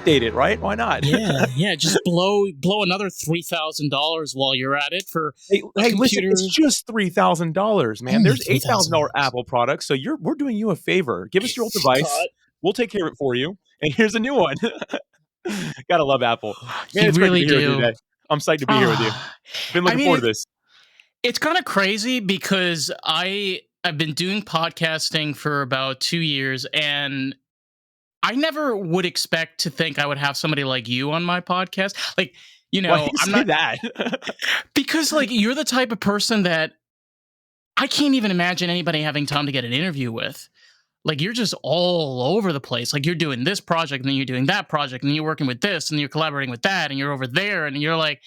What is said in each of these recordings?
update it, right? Why not? Yeah. Just blow another $3,000 while you're at it for a Hey, listen, computer. it's just $3,000, man. Only There's $8,000 $3,000. Apple products, so we're doing you a favor. Give us your old device. God, We'll take care of it for you, and here's a new one. Gotta love Apple. Man, you it's great to really be here with you do. today. I'm psyched to be here with you. Ah, Been I looking mean, forward to this. it's kind of crazy because I've been doing podcasting for about 2 years, and I never would expect to think I would have somebody like you on my podcast. Like, Why do you I'm say not, that? because like you're the type of person that I can't even imagine anybody having time to get an interview with. Like you're just all over the place. Like you're doing this project and then you're doing that project and you're working with this and you're collaborating with that and you're over there and you're like,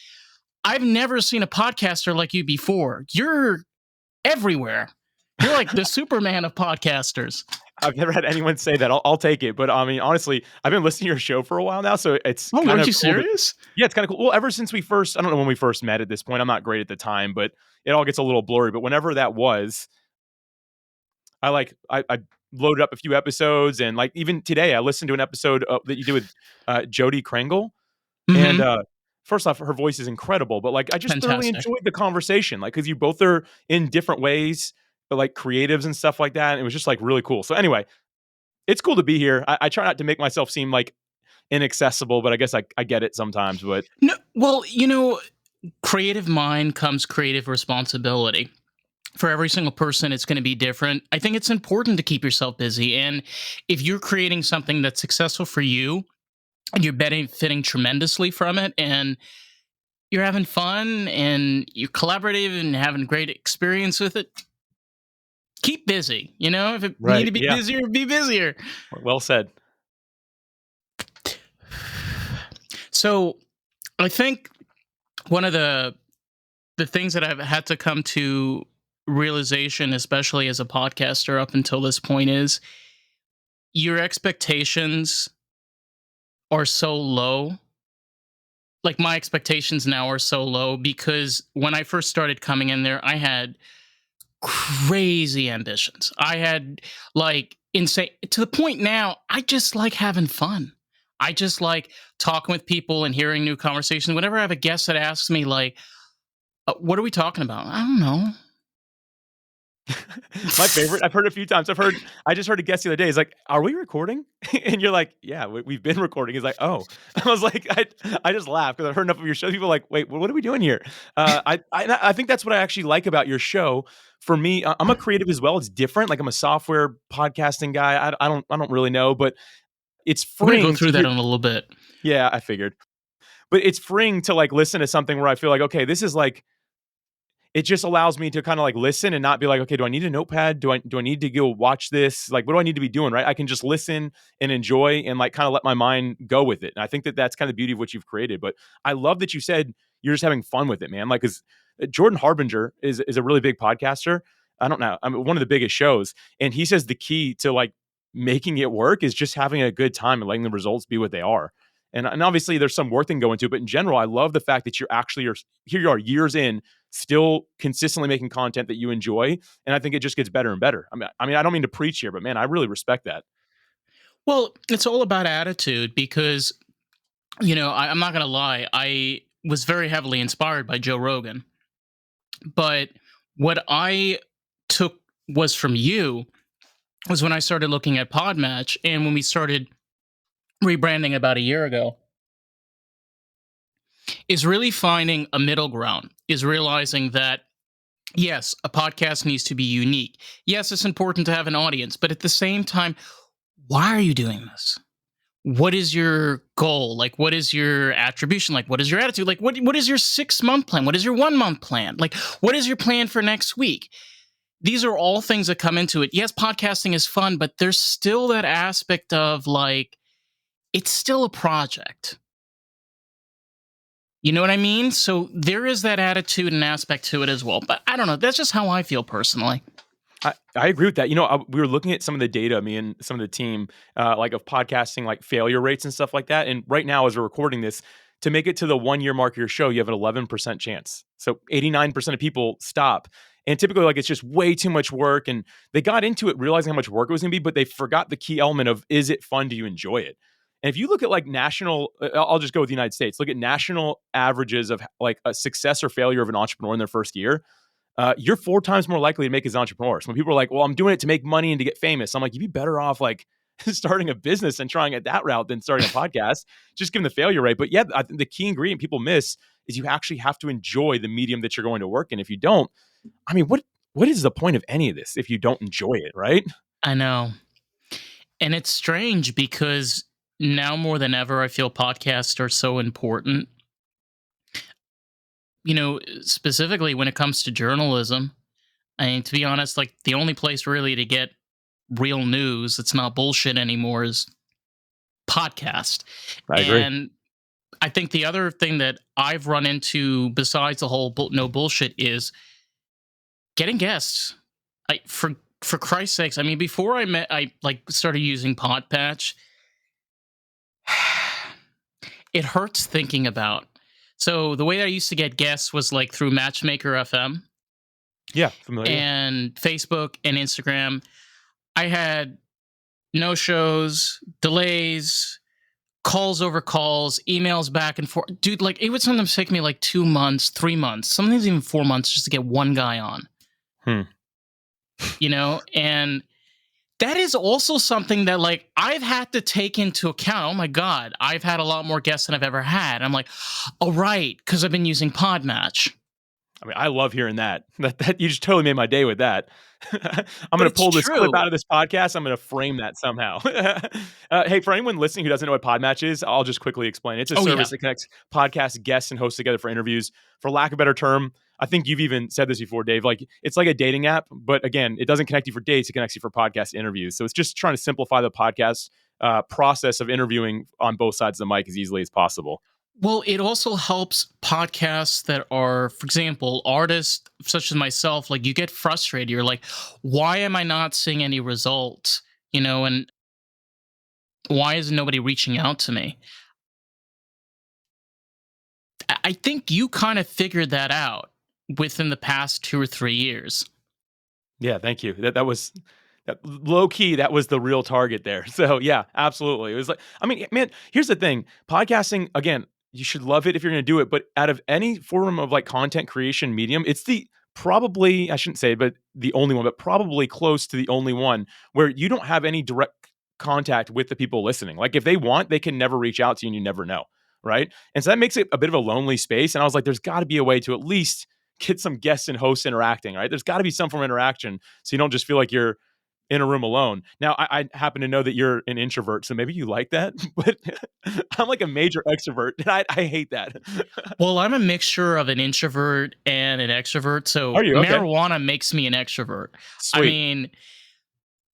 I've never seen a podcaster like you before. You're everywhere. You're like the Superman of podcasters. I've never had anyone say that. I'll take it. But I mean, honestly, I've been listening to your show for a while now, so it's Oh, kind are of you cool. serious? Yeah, it's kind of cool. Well, ever since I don't know when we first met at this point. I'm not great at the time, but it all gets a little blurry. But whenever that was, I loaded up a few episodes, and like even today, I listened to an episode that you did with Jody Krangle. And Mm-hmm. first off, her voice is incredible, but like I just thoroughly Fantastic. enjoyed the conversation, like because you both are in different ways, but like creatives and stuff like that. And it was just like really cool. So anyway, it's cool to be here. I try not to make myself seem like inaccessible, but I guess I get it sometimes. But No, well, creative mind comes creative responsibility. For every single person, it's going to be different. I think it's important to keep yourself busy. And if you're creating something that's successful for you and you're benefiting tremendously from it and you're having fun and you're collaborative and having a great experience with it, keep busy. If it need right, to be yeah, busier, be busier. well said. So I think one of the things that I've had to come to realization, especially as a podcaster up until this point, is your expectations are so low. Like my expectations now are so low because when I first started coming in there, I had crazy ambitions. I had like insane to the point now, I just like having fun. I just like talking with people and hearing new conversations. Whenever I have a guest that asks me, like, what are we talking about? I don't know. My favorite, I've heard a few times. I just heard a guest the other day. He's like, "Are we recording?" And you're like, "Yeah, we've been recording." He's like, "Oh," I was like, I just laughed because I've heard enough of your show. People are like, "Wait, what are we doing here?" I think that's what I actually like about your show. For me, I'm a creative as well. It's different. Like I'm a software podcasting guy. I don't really know, but it's We're going to go freeing to through that hear. in a little bit. Yeah, I figured, but it's freeing to like listen to something where I feel like, okay, this is like it just allows me to kind of like listen and not be like, okay, do I need a notepad? Do I need to go watch this? Like, what do I need to be doing? Right? I can just listen and enjoy and like kind of let my mind go with it. And I think that that's kind of the beauty of what you've created. But I love that you said you're just having fun with it, man. Like, because Jordan Harbinger is a really big podcaster. I don't know. I mean, one of the biggest shows, and he says the key to like making it work is just having a good time and letting the results be what they are. And obviously there's some work thing going to it, but in general, I love the fact that here you are years in, still consistently making content that you enjoy. And I think it just gets better and better. I don't mean to preach here, but man, I really respect that. Well, it's all about attitude because, I'm not going to lie. I was very heavily inspired by Joe Rogan. But what I took was from you was when I started looking at PodMatch and when we started rebranding about a year ago, is really finding a middle ground, is realizing that, yes, a podcast needs to be unique. Yes, it's important to have an audience, but at the same time, why are you doing this? What is your goal? Like, what is your attribution? Like, what is your attitude? Like, what is your 6-month plan? What is your 1-month plan? Like, what is your plan for next week? These are all things that come into it. Yes, podcasting is fun, but there's still that aspect of like, it's still a project. You know what I mean? So there is that attitude and aspect to it as well. But I don't know. That's just how I feel personally. I agree with that. We were looking at some of the data, me and some of the team, like of podcasting, like failure rates and stuff like that. And right now, as we're recording this, to make it to the 1 year mark of your show, you have an 11% chance. So 89% of people stop. And typically, like, it's just way too much work. And they got into it realizing how much work it was going to be, but they forgot the key element of, is it fun? Do you enjoy it? And if you look at like national, I'll just go with the United States, look at national averages of like a success or failure of an entrepreneur in their first year. You're 4 times more likely to make as an entrepreneur. So when people are like, well, I'm doing it to make money and to get famous, I'm like, you'd be better off like starting a business and trying it that route than starting a podcast, just given the failure rate. But yeah, I think the key ingredient people miss is you actually have to enjoy the medium that you're going to work in. If you don't, I mean, what is the point of any of this if you don't enjoy it, right? I know. And it's strange because now more than ever, I feel podcasts are so important. Specifically when it comes to journalism. I mean, to be honest, like the only place really to get real news that's not bullshit anymore is podcast. I agree. And I think the other thing that I've run into besides the whole no bullshit is getting guests. For Christ's sakes, I mean, before I like started using PodMatch, it hurts thinking about. So the way I used to get guests was like through Matchmaker FM Yeah, familiar. and Facebook and Instagram. I had no shows, delays, calls over calls, emails back and forth. Dude, like it would sometimes take me like 2 months, 3 months, sometimes even 4 months just to get one guy on. Hmm. And that is also something that like I've had to take into account. Oh my God, I've had a lot more guests than I've ever had. I'm like, oh right, because I've been using PodMatch. I mean, I love hearing that. That you just totally made my day with that. I'm But going to it's pull this clip true. out of this podcast. I'm going to frame that somehow. Hey, for anyone listening who doesn't know what PodMatch is, I'll just quickly explain. It's a Oh yeah. service that connects podcast guests and hosts together for interviews. For lack of a better term, I think you've even said this before, Dave. Like it's like a dating app, but again, it doesn't connect you for dates. It connects you for podcast interviews. So it's just trying to simplify the podcast process of interviewing on both sides of the mic as easily as possible. Well, it also helps podcasts that are, for example, artists such as myself. Like you get frustrated. You're like, why am I not seeing any results? And why is nobody reaching out to me? I think you kind of figured that out within the past 2 or 3 years. Yeah, thank you. That was that low key. That was the real target there. So yeah, absolutely. It was like, I mean, man, here's the thing: podcasting again. You should love it if you're going to do it, but out of any form of like content creation medium, it's the probably I shouldn't say, but the only one, but probably close to the only one where you don't have any direct contact with the people listening. Like if they want, they can never reach out to you, and you never know, right? And so that makes it a bit of a lonely space. And I was like, there's got to be a way to at least get some guests and hosts interacting, right? There's got to be some form of interaction so you don't just feel like you're in a room alone. Now, I happen to know that you're an introvert, so maybe you like that, but I'm like a major extrovert, and I hate that. Well, I'm a mixture of an introvert and an extrovert. So Are you? Okay. marijuana makes me an extrovert. I Sweet. mean,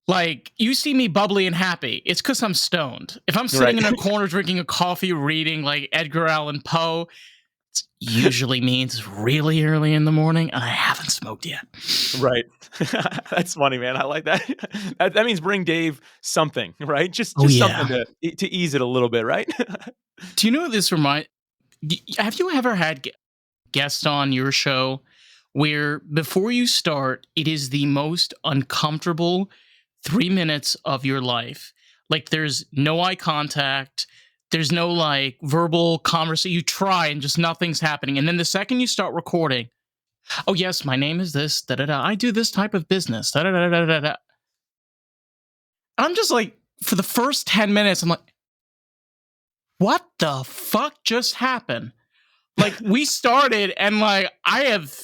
like you see me bubbly and happy. It's because I'm stoned. If I'm Right. sitting in a corner drinking a coffee, reading like Edgar Allan Poe, it usually means really early in the morning and I haven't smoked yet. Right. That's funny, man. I like that. That means bring Dave something, right? Just Oh something yeah. to ease it a little bit, right? Do you know what this remind? Have you ever had guests on your show where before you start, it is the most uncomfortable 3 minutes of your life? Like there's no eye contact. There's no like verbal conversation. You try and just nothing's happening. And then the second you start recording, oh yes, my name is this. Da da da. I do this type of business. Da da da da da da. I'm just like, for the first 10 minutes, I'm like, what the fuck just happened? Like we started and like I have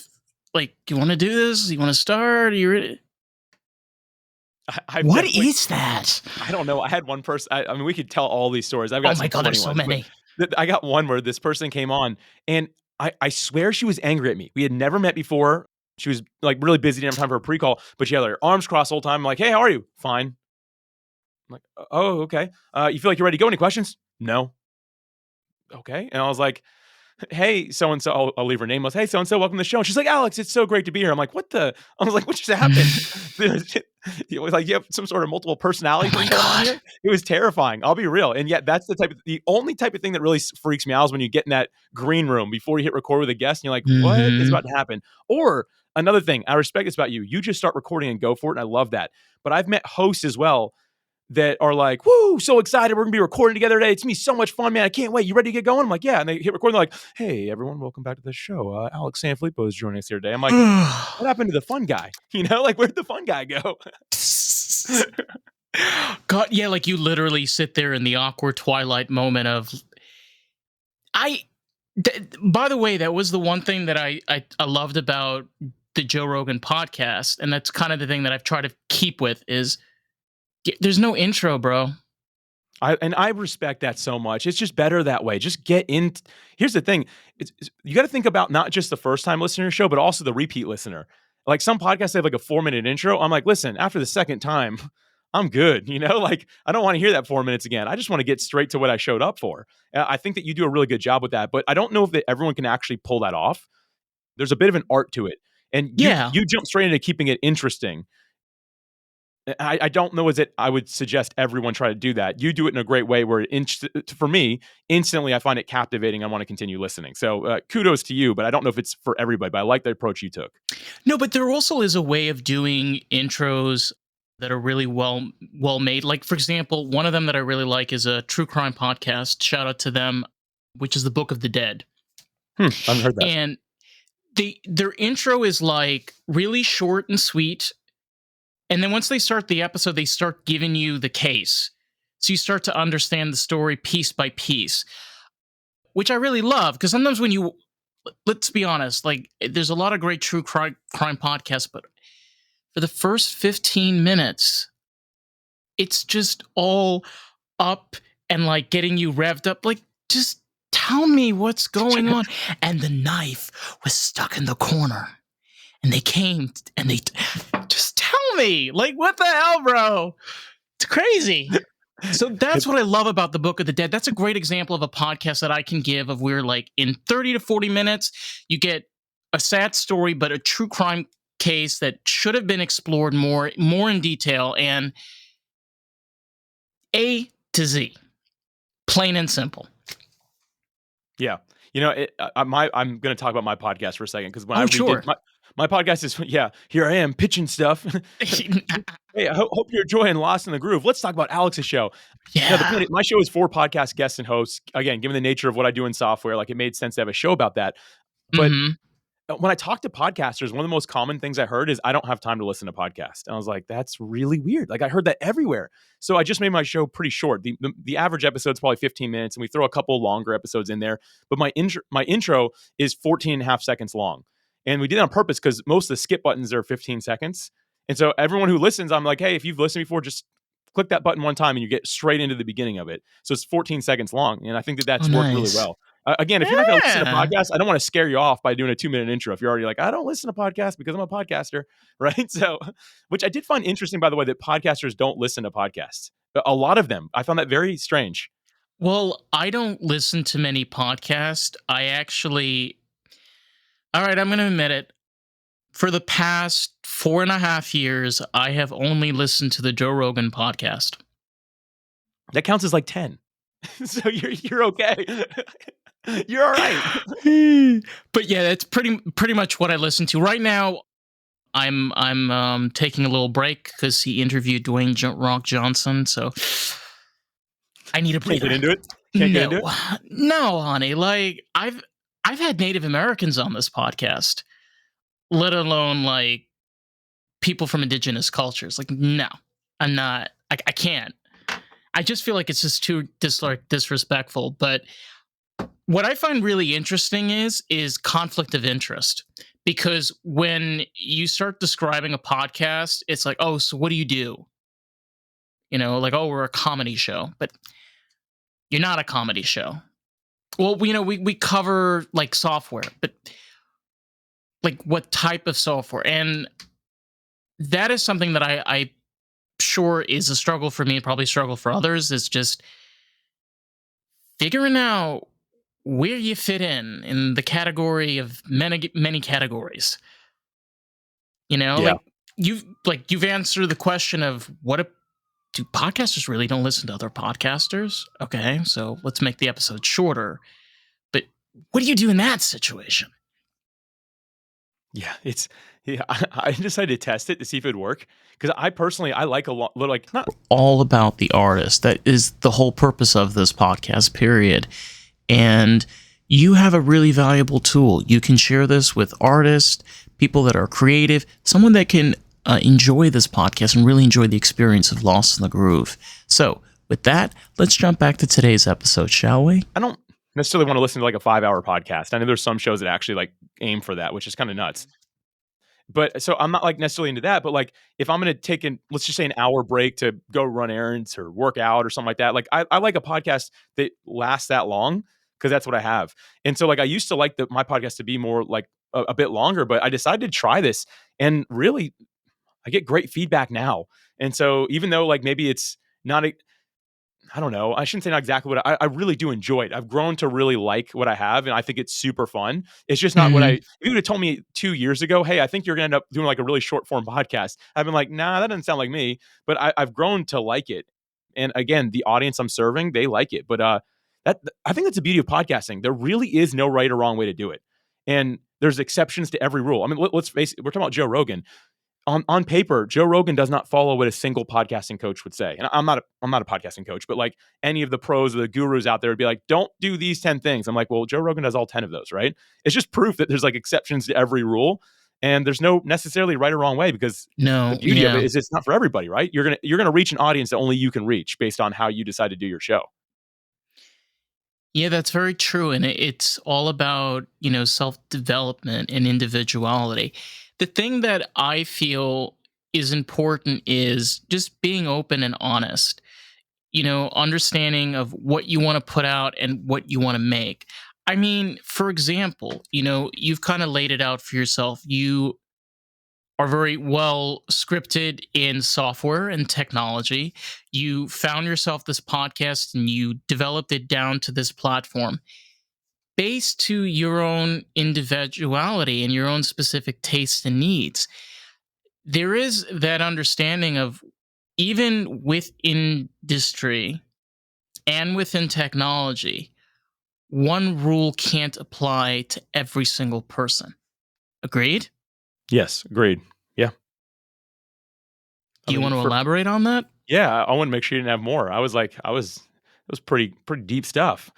like, you want to do this? You want to start? Are you ready? I've What definitely. is that? I don't know. I had one person. I mean, we could tell all these stories. I've Oh got my some god, funny there's so ones, but many. I got one where this person came on, and I swear she was angry at me. We had never met before. She was like really busy, didn't have time for a pre-call, but she had her arms crossed the whole time. I'm like, hey, how are you? Fine. I'm like, oh, okay. You feel like you're ready to go? Any questions? No. Okay. And I was like, hey, so and so, I'll leave her nameless. Hey, so and so, welcome to the show. And she's like, Alex, it's so great to be here. I'm like, what the? I was like, what just happened? It was like you have some sort of multiple personality Oh my thing going on god. here. It was terrifying. I'll be real. And yet, that's the only type of thing that really freaks me out is when you get in that green room before you hit record with a guest, and you're like, what is Mm-hmm. about to happen? Or another thing, I respect this about you. You just start recording and go for it, and I love that. But I've met hosts as well that are like, woo, so excited. We're going to be recording together today. It's going to be so much fun, man. I can't wait. You ready to get going? I'm like, yeah. And they hit record. They're like, hey, everyone, welcome back to the show. Alex Sanfilippo is joining us here today. I'm like, what happened to the fun guy? Like, where'd the fun guy go? God, yeah, like you literally sit there in the awkward twilight moment of by the way, that was the one thing that I loved about the Joe Rogan podcast, and that's kind of the thing that I've tried to keep with is there's no intro, bro. I respect that so much. It's just better that way. Just get in. Here's the thing. You got to think about not just the first time listener to the show, but also the repeat listener. Like some podcasts have like a 4-minute intro. I'm like, listen, after the second time, I'm good. Like I don't want to hear that 4 minutes again. I just want to get straight to what I showed up for. I think that you do a really good job with that, but I don't know if everyone can actually pull that off. There's a bit of an art to it. And Yeah. you jump straight into keeping it interesting. I don't know I would suggest everyone try to do that. You do it in a great way where for me, instantly I find it captivating. I want to continue listening. So kudos to you, but I don't know if it's for everybody, but I like the approach you took. No, but there also is a way of doing intros that are really well made. Like, for example, one of them that I really like is a true crime podcast. Shout out to them, which is the Book of the Dead. I haven't heard that. And their intro is like really short and sweet. And then once they start the episode, they start giving you the case. So you start to understand the story piece by piece, which I really love. Because sometimes let's be honest, like there's a lot of great true crime podcasts, but for the first 15 minutes, it's just all up and like getting you revved up. Like, just tell me what's going on. And the knife was stuck in the corner. And they came and they just tell me, like, what the hell, bro? It's crazy. So that's what I love about the Book of the Dead. That's a great example of a podcast that I can give of where, like, in 30 to 40 minutes, you get a sad story, but a true crime case that should have been explored more in detail, and A to Z, plain and simple. Yeah. I'm going to talk about my podcast for a second because when I sure. redid my podcast is, here I am pitching stuff. Hey, I hope you're enjoying Lost in the Groove. Let's talk about Alex's show. Yeah. The point, my show is for podcast guests and hosts. Again, given the nature of what I do in software, like it made sense to have a show about that. But when I talk to podcasters, one of the most common things I heard is I don't have time to listen to podcasts. And I was like, that's really weird. Like I heard that everywhere. So I just made my show pretty short. The average episode is probably 15 minutes and we throw a couple longer episodes in there. But my intro is 14 and a half seconds long. And we did it on purpose because most of the skip buttons are 15 seconds. And so everyone who listens, I'm like, hey, if you've listened before, just click that button one time and you get straight into the beginning of it. So it's 14 seconds long. And I think that's worked really well. Again, if you're not going to listen to podcasts, I don't want to scare you off by doing a 2-minute intro. If you're already like, I don't listen to podcasts because I'm a podcaster, right? So, which I did find interesting, by the way, that podcasters don't listen to podcasts. A lot of them. I found that very strange. Well, I don't listen to many podcasts. All right, I'm going to admit it. For the past 4.5 years, I have only listened to the Joe Rogan podcast. That counts as like 10. So you're okay. You're all right. But yeah, that's pretty much what I listen to right now. I'm taking a little break because he interviewed Dwayne Rock Johnson, so I need a breather. Can't get into it. Can't get into it. No, honey. Like I've had Native Americans on this podcast, let alone like people from indigenous cultures. Like, no, I'm not. I can't. I just feel like it's just too disrespectful. But what I find really interesting is conflict of interest. Because when you start describing a podcast, it's like, oh, so what do you do? Like, oh, we're a comedy show. But you're not a comedy show. Well, we cover like software, but like what type of software? And that is something that I sure is a struggle for me, probably a struggle for others. It's just figuring out where you fit in the category of many categories. Like you've answered the question of do podcasters really don't listen to other podcasters? Okay, so let's make the episode shorter. But what do you do in that situation? Yeah, it's yeah, I decided to test it to see if it would work because I personally I like a lot like not All about the artist. That is the whole purpose of this podcast, period. And you have a really valuable tool. You can share this with artists, people that are creative, someone that can enjoy this podcast and really enjoy the experience of Lost in the Groove. So, with that, let's jump back to today's episode, shall we? I don't necessarily want to listen to like a 5-hour podcast. I know there's some shows that actually like aim for that, which is kind of nuts. But so I'm not like necessarily into that, but like if I'm gonna take an let's just say an hour break to go run errands or work out or something like that, like I like a podcast that lasts that long because that's what I have. And so like I used to like my podcast to be more like a bit longer, but I decided to try this and really I get great feedback now. And so even though like maybe it's not I don't know. I shouldn't say not exactly what I really do enjoy it. I've grown to really like what I have, and I think it's super fun. It's just not what I. Mm-hmm. If you would have told me 2 years ago, hey, I think you're gonna end up doing like a really short form podcast, I've been like, nah, that doesn't sound like me. But I've grown to like it, and again, the audience I'm serving, they like it. But that I think that's the beauty of podcasting. There really is no right or wrong way to do it, and there's exceptions to every rule. I mean, let's face it. We're talking about Joe Rogan on paper, Joe Rogan does not follow what a single podcasting coach would say. And I'm not a podcasting coach, but like any of the pros or the gurus out there would be like, don't do these 10 things. I'm like, well, Joe Rogan does all 10 of those, right? It's just proof that there's like exceptions to every rule. And there's no necessarily right or wrong way because the No, beauty of it yeah. is it's not for everybody, right? You're gonna reach an audience that only you can reach based on how you decide to do your show. Yeah, that's very true. And it's all about, self development and individuality. The thing that I feel is important is just being open and honest, understanding of what you want to put out and what you want to make. I mean, for example, you've kind of laid it out for yourself. You are very well scripted in software and technology. You found yourself this podcast and you developed it down to this platform based to your own individuality and your own specific tastes and needs. There is that understanding of even with industry and within technology, one rule can't apply to every single person. Agreed? Yes, agreed. Yeah. I Do you mean, want to for elaborate on that? yeah, I want to make sure you didn't have more. I was like, it was pretty deep stuff.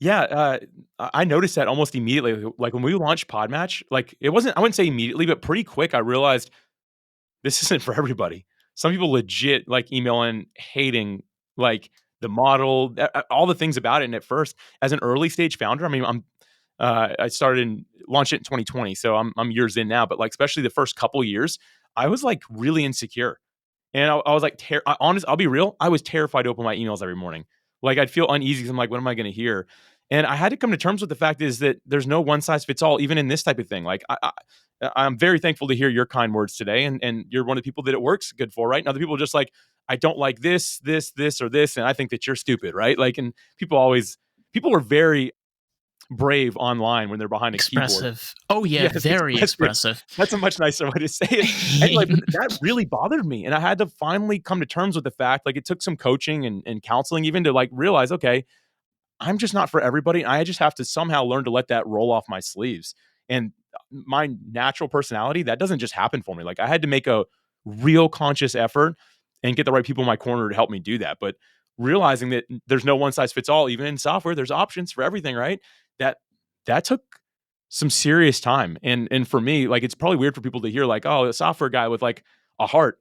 Yeah, I noticed that almost immediately. Like when we launched PodMatch, like it wasn't I wouldn't say immediately, but pretty quick I realized this isn't for everybody. Some people legit like emailing, hating like the model, all the things about it. And at first, as an early stage founder, I mean, I started and launched it in 2020, so I'm years in now. But like especially the first couple years, I was like really insecure. And I was like, I'll be real. I was terrified to open my emails every morning. Like I'd feel uneasy because I'm like, what am I going to hear? And I had to come to terms with the fact is that there's no one size fits all, even in this type of thing. Like I'm very thankful to hear your kind words today, and you're one of the people that it works good for, right? And other people are just like, I don't like this, or this, and I think that you're stupid, right? Like, and people are very brave online when they're behind a keyboard. Expressive. Oh, yeah, Yes, very expressive. expressive. That's a much nicer way to say it. Anyway, but that really bothered me, and I had to finally come to terms with the fact, like, it took some coaching and counseling even to, like, realize, okay, I'm just not for everybody, and I just have to somehow learn to let that roll off my sleeves, and my natural personality, that doesn't just happen for me, like, I had to make a real conscious effort and get the right people in my corner to help me do that, but realizing that there's no one size fits all, even in software, there's options for everything, right? That that took some serious time, and for me, like, it's probably weird for people to hear, like, "Oh, a software guy with, like, a heart."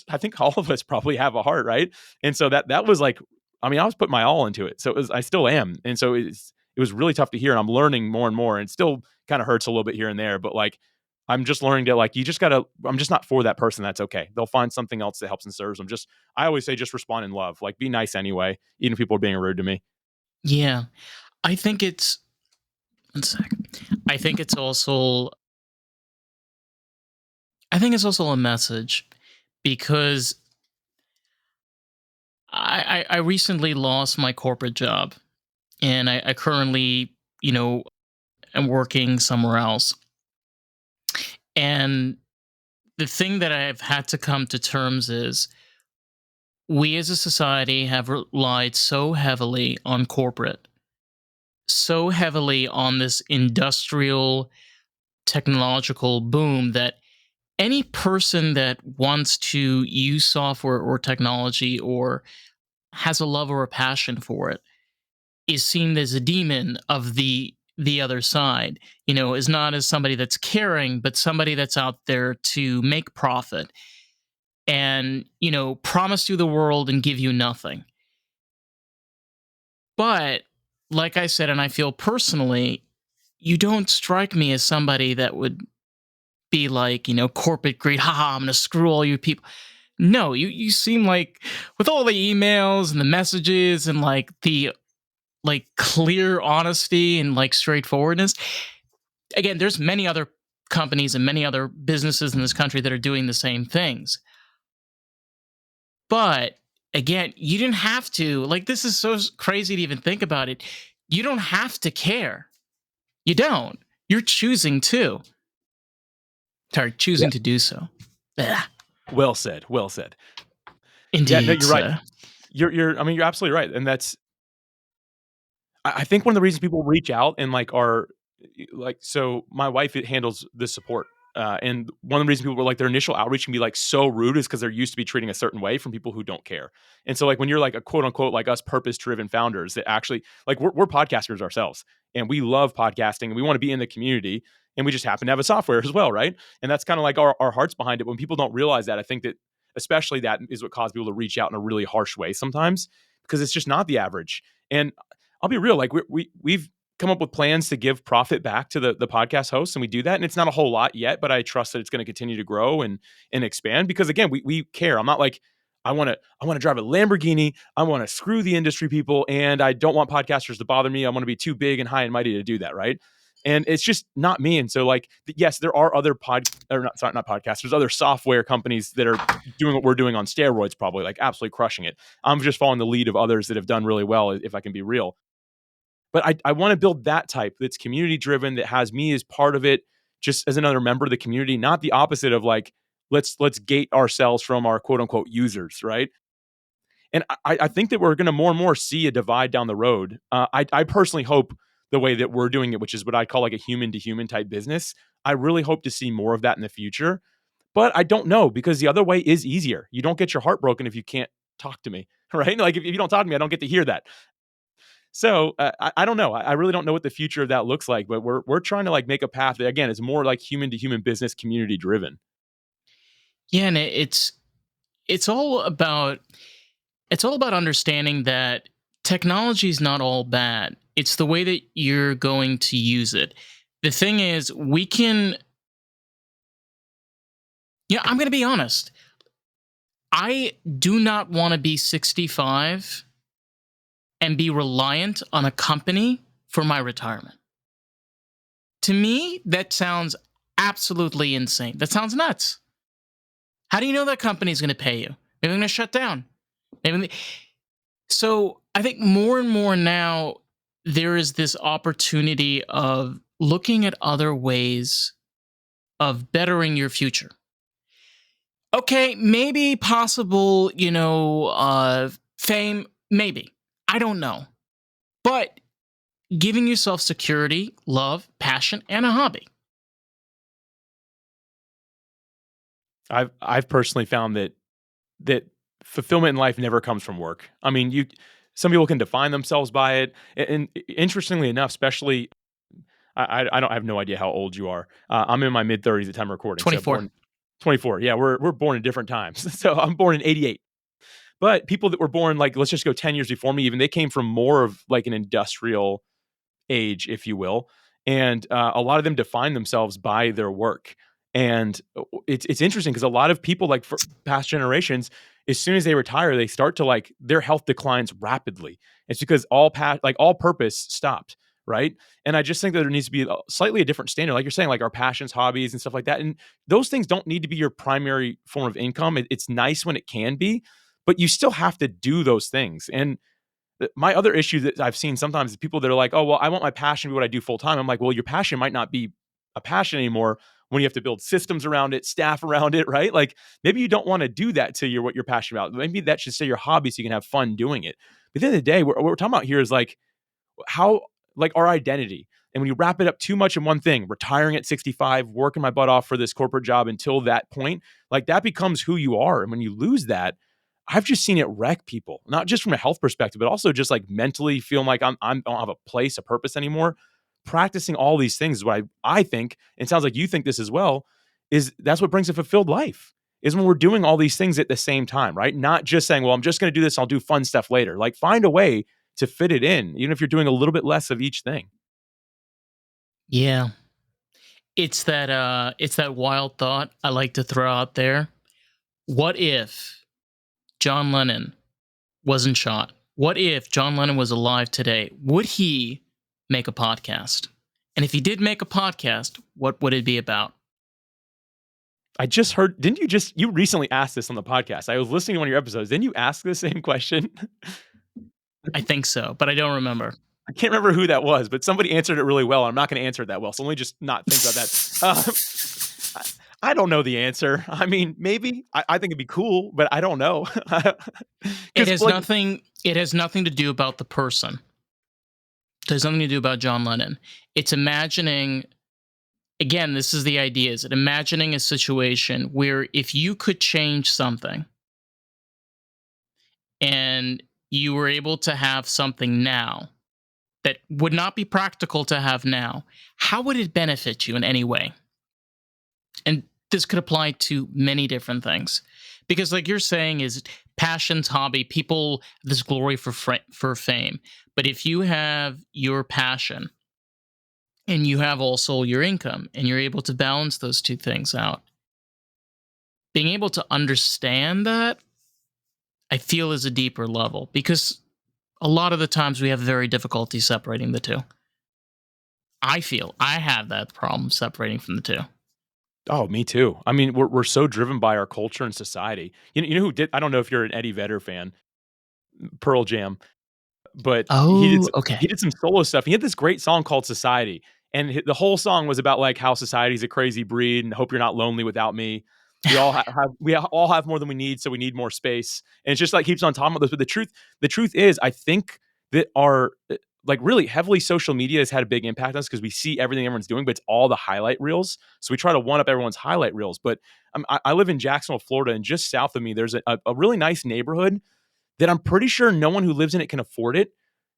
I think all of us probably have a heart, right? And so that was, like, I mean, I was putting my all into it. So I still am. And so it was really tough to hear. And I'm learning more and more. And it still kind of hurts a little bit here and there. But like, I'm just learning to like, I'm just not for that person. That's okay. They'll find something else that helps and serves them. I always say, just respond in love. Like, be nice anyway, even if people are being rude to me. Yeah. I think it's one second. I think it's also I think it's also a message because I recently lost my corporate job and I currently, am working somewhere else. And the thing that I've had to come to terms is we as a society have relied so heavily on corporate, so heavily on this industrial technological boom that any person that wants to use software or technology or has a love or a passion for it is seen as a demon of the other side. Is not as somebody that's caring, but somebody that's out there to make profit and promise you the world and give you nothing. But like I said, and I feel personally, you don't strike me as somebody that would be like, corporate greed. Haha, I'm gonna screw all you people. No, you seem like, with all the emails and the messages and like the like clear honesty and like straightforwardness. Again, there's many other companies and many other businesses in this country that are doing the same things. But again, you didn't have to. Like, this is so crazy to even think about it. You don't have to care. You don't. You're choosing to. Sorry, Yeah. choosing to do so. Ugh. Well said. Well said. Yeah, no, Indeed, you're right. sir. I mean, you're absolutely right, and that's I think one of the reasons people reach out and like are like so my wife handles the support. And one of the reasons people were like their initial outreach can be like so rude is because they're used to be treating a certain way from people who don't care. And so like when you're like a quote unquote like us purpose driven founders that actually like we're podcasters ourselves and we love podcasting and we want to be in the community and we just happen to have a software as well, right? And that's kind of like our hearts behind it. When people don't realize that, I think that especially that is what causes people to reach out in a really harsh way sometimes because it's just not the average. And I'll be real, like we've come up with plans to give profit back to the podcast hosts, and we do that. And it's not a whole lot yet, but I trust that it's going to continue to grow and expand because again, we care. I'm not like I want to drive a Lamborghini. I want to screw the industry people, and I don't want podcasters to bother me. I want to be too big and high and mighty to do that, right? And it's just not me. And so, like, yes, there are other not podcasters, other software companies that are doing what we're doing on steroids, probably like absolutely crushing it. I'm just following the lead of others that have done really well, if I can be real. But I want to build that type that's community driven, that has me as part of it, just as another member of the community, not the opposite of like, let's gate ourselves from our quote unquote users, right? And I think that we're going to more and more see a divide down the road. I personally hope the way that we're doing it, which is what I call like a human to human type business, I really hope to see more of that in the future. But I don't know because the other way is easier. You don't get your heart broken if you can't talk to me, right? Like if you don't talk to me, I don't get to hear that. So I don't know. I really don't know what the future of that looks like, but we're trying to like make a path that again is more like human to human business community driven. Yeah, and it's all about understanding that technology is not all bad. It's the way that you're going to use it. The thing is, we can. Yeah, I'm going to be honest. I do not want to be 65 and be reliant on a company for my retirement. To me, that sounds absolutely insane. That sounds nuts. How do you know that company's going to pay you? Maybe they're going to shut down. So I think more and more now, there is this opportunity of looking at other ways of bettering your future. Okay, maybe possible, fame, maybe. I don't know. But giving yourself security, love, passion, and a hobby. I've personally found that fulfillment in life never comes from work. I mean, some people can define themselves by it, and interestingly enough, especially I have no idea how old you are. I'm in my mid 30s at the time of recording, so 24. born 24. Yeah, we're born in different times. So I'm born in 88. But people that were born like let's just go 10 years before me, even they came from more of like an industrial age, if you will. And a lot of them define themselves by their work. And it's interesting because a lot of people, like for past generations, as soon as they retire, they start to like their health declines rapidly. It's because all purpose stopped, right? And I just think that there needs to be slightly a different standard, like you're saying, like our passions, hobbies, and stuff like that. And those things don't need to be your primary form of income. It's nice when it can be, but you still have to do those things. And my other issue that I've seen sometimes is people that are like, oh, well, I want my passion to be what I do full time. I'm like, well, your passion might not be a passion anymore when you have to build systems around it, staff around it, right? Like maybe you don't want to do that to what you're passionate about. Maybe that should stay your hobby so you can have fun doing it. But at the end of the day, what we're talking about here is like how, like our identity. And when you wrap it up too much in one thing, retiring at 65, working my butt off for this corporate job until that point, like that becomes who you are. And when you lose that, I've just seen it wreck people, not just from a health perspective, but also just like mentally feeling like I don't have a place, a purpose anymore. Practicing all these things is what I think, and it sounds like you think this as well, is that's what brings a fulfilled life, is when we're doing all these things at the same time, right? Not just saying, well, I'm just going to do this, I'll do fun stuff later. Like find a way to fit it in, even if you're doing a little bit less of each thing. Yeah. It's that wild thought I like to throw out there. What if John Lennon wasn't shot? What if John Lennon was alive today? Would he make a podcast? And if he did make a podcast, what would it be about? I just heard, you recently asked this on the podcast. I was listening to one of your episodes. Didn't you ask the same question? I think so, but I don't remember. I can't remember who that was, but somebody answered it really well. I'm not going to answer it that well. So let me just not think about that. I don't know the answer. I mean, maybe I think it'd be cool, but I don't know. It has like, nothing. It has nothing to do about the person. There's nothing to do about John Lennon. It's imagining. Again, this is the idea: is it imagining a situation where if you could change something, and you were able to have something now that would not be practical to have now, how would it benefit you in any way? And this could apply to many different things. Because like you're saying is passions, hobby, people, this glory for fame. But if you have your passion and you have also your income and you're able to balance those two things out, being able to understand that, I feel is a deeper level because a lot of the times we have very difficulty separating the two. I feel I have that problem separating from the two. oh, me too. I mean, we're so driven by our culture and society. You know who did? I don't know if you're an Eddie Vedder fan, Pearl Jam. But Oh, okay. he did some solo stuff. He had this great song called Society, and the whole song was about like how society's a crazy breed and hope you're not lonely without me. We all all have more than we need, so we need more space. And it's just like keeps on talking about this. But the truth is, I think that our like really heavily social media has had a big impact on us because we see everything everyone's doing, but it's all the highlight reels. So we try to one up everyone's highlight reels. But I live in Jacksonville, Florida, and just south of me, there's a really nice neighborhood that I'm pretty sure no one who lives in it can afford it.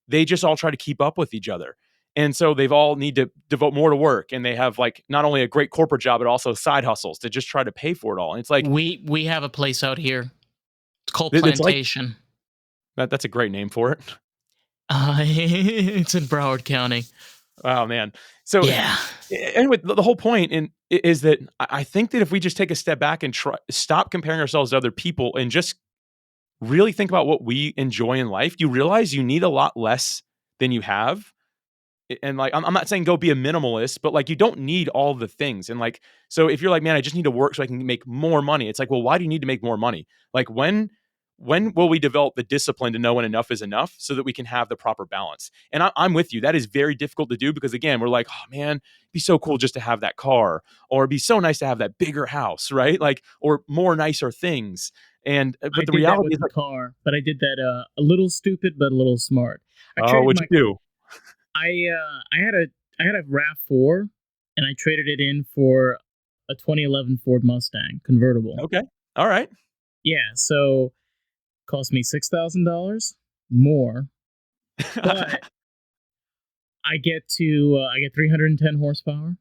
They just all try to keep up with each other. And so they've all need to devote more to work. And they have like not only a great corporate job, but also side hustles to just try to pay for it all. And it's like, We have a place out here. It's called it's like Plantation. that's a great name for it. It's in Broward County. Oh man. So Yeah. anyway, the whole point is that I think that if we just take a step back and stop comparing ourselves to other people and just really think about what we enjoy in life, you realize you need a lot less than you have. And like, I'm not saying go be a minimalist, but like, you don't need all the things. And like, so if you're like, man, I just need to work so I can make more money. It's like, well, why do you need to make more money? Like when will we develop the discipline to know when enough is enough so that we can have the proper balance? And I'm with you. That is very difficult to do because again, we're like, oh man, it'd be so cool just to have that car, or it'd be so nice to have that bigger house, right? Like, or more nicer things. And I but the did that reality with is the like, car, but I did that a little stupid but a little smart. I oh, traded what'd my you do? I had a RAV4 and I traded it in for a 2011 Ford Mustang convertible. Okay. All right. Yeah, so cost me $6,000 more, but I get 310 horsepower,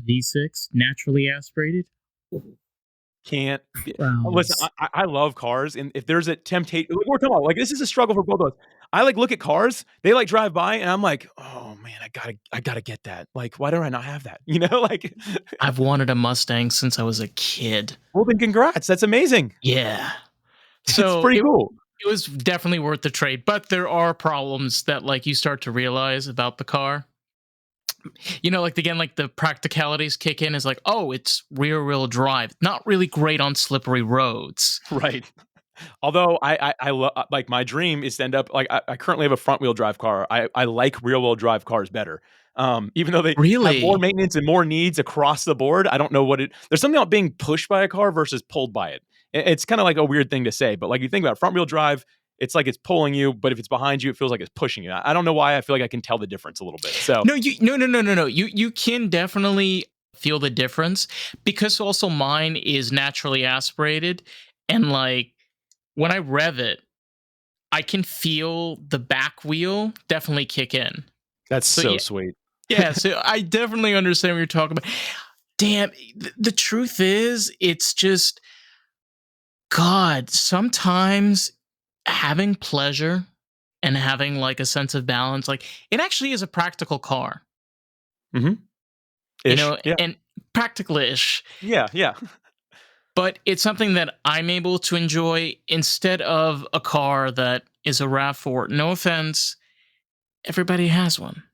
V6, naturally aspirated. Can't listen. Crowns. I love cars, and if there's a temptation, we're talking about like this is a struggle for both of us. I like look at cars, they like drive by, and I'm like, oh man, I gotta get that. Like, why do I not have that? You know, like, I've wanted a Mustang since I was a kid. well then, congrats, that's amazing. Yeah. It's So pretty cool. it was definitely worth the trade, but there are problems that like you start to realize about the car. You know, like again, like the practicalities kick in is like, oh, it's rear wheel drive. Not really great on slippery roads. Right. Although I love like my dream is to end up like I currently have a front wheel drive car. I like rear wheel drive cars better. Even though they have more Really? maintenance and more needs across the board, I don't know what it. There's something about being pushed by a car versus pulled by it. It's kind of like a weird thing to say, but like you think about it, front wheel drive, it's like it's pulling you, but if it's behind you, it feels like it's pushing you. I don't know why I feel like I can tell the difference a little bit. So No, no. You can definitely feel the difference because also mine is naturally aspirated, and like when I rev it, I can feel the back wheel definitely kick in. that's So so yeah, sweet. yeah. So I definitely understand what you're talking about. Damn, the truth is, it's just God. Sometimes having pleasure and having like a sense of balance, like it actually is a practical car, Hmm. you Ish. know, Yeah. and practical-ish. Yeah. Yeah. But it's something that I'm able to enjoy instead of a car that is a RAV4. No offense, everybody has one.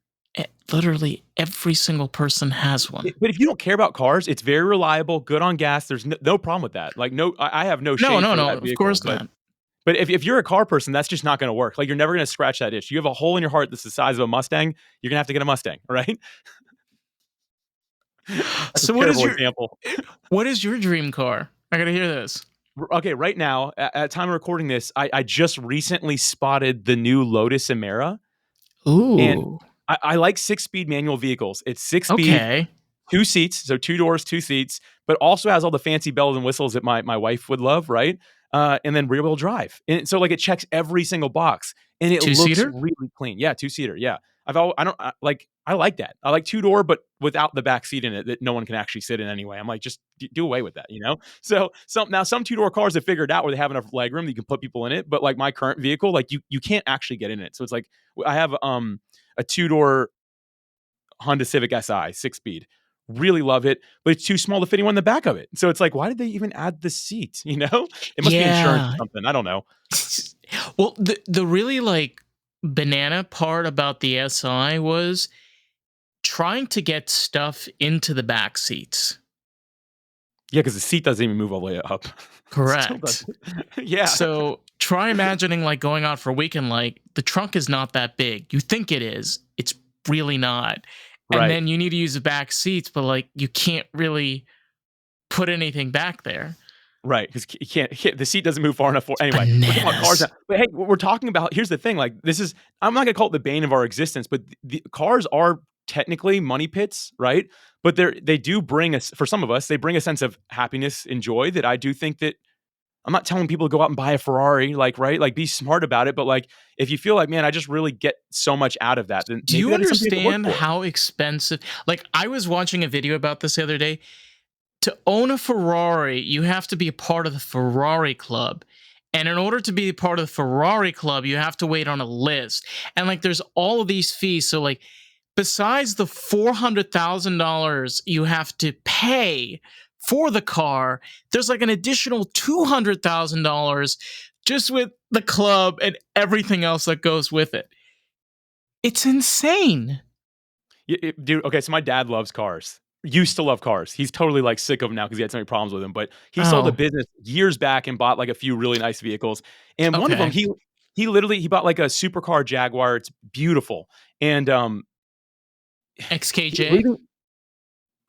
Literally every single person has one. But if you don't care about cars, it's very reliable, good on gas. There's no problem with that. Like, no, I have no No, shade no, for no. that Of vehicle. course not. But if you're a car person, that's just not going to work. Like, you're never going to scratch that itch. You have a hole in your heart that's the size of a Mustang. You're going to have to get a Mustang, right? That's a So terrible example. what is your dream car? I gotta hear this. Okay, right now, at time of recording this, I just recently spotted the new Lotus Emera, and Ooh. I like 6-speed manual vehicles. It's 6-speed, Okay. 2 seats, so 2 doors, 2 seats, but also has all the fancy bells and whistles that my wife would love, right? And then rear wheel drive. And so like it checks every single box and it Two looks seater? really clean. Yeah, two-seater. Yeah. I don't like I like that. I like 2-door but without the back seat in it that no one can actually sit in anyway. I'm like just do away with that, you know? So some 2-door cars have figured out where they have enough legroom that you can put people in it, but like my current vehicle like you can't actually get in it. So it's like I have a 2-door Honda Civic Si, 6-speed. Really love it, but it's too small to fit anyone in the back of it. So it's like, why did they even add the seat? You know, it must be insurance or Yeah. something. I don't know. Well, the really like banana part about the SI was trying to get stuff into the back seats. Yeah, because the seat doesn't even move all the way up. Still Correct. doesn't. Yeah, So try imagining like going out for a weekend, like the trunk is not that big. You think it is, it's really not. And right, then you need to use the back seats, but like you can't really put anything back there. right. Because you can't. The seat doesn't move far enough for. Anyway, we're talking about cars now. Bananas. But hey, we're talking about. Here's the thing. Like this is. I'm not gonna call it the bane of our existence, but the cars are technically money pits, right? But they do bring us. For some of us, they bring a sense of happiness and joy that I do think that I'm not telling people to go out and buy a Ferrari, like, right? Like, be smart about it. But like, if you feel like, man, I just really get so much out of that, then Do maybe you that is something to look understand for. how expensive? Like, I was watching a video about this the other day. To own a Ferrari, you have to be a part of the Ferrari club. And in order to be a part of the Ferrari club, you have to wait on a list. And like, there's all of these fees. So, like, besides the $400,000 you have to pay for the car, there's like an additional $200,000 just with the club and everything else that goes with it. It's insane. Dude, okay, so my dad loves cars. Used to love cars. He's totally like sick of them now because he had so many problems with them. But he sold a Oh, business years back and bought like a few really nice vehicles. And one of them, okay. he literally he bought like a supercar Jaguar. It's beautiful. And he was XKJ? leaving.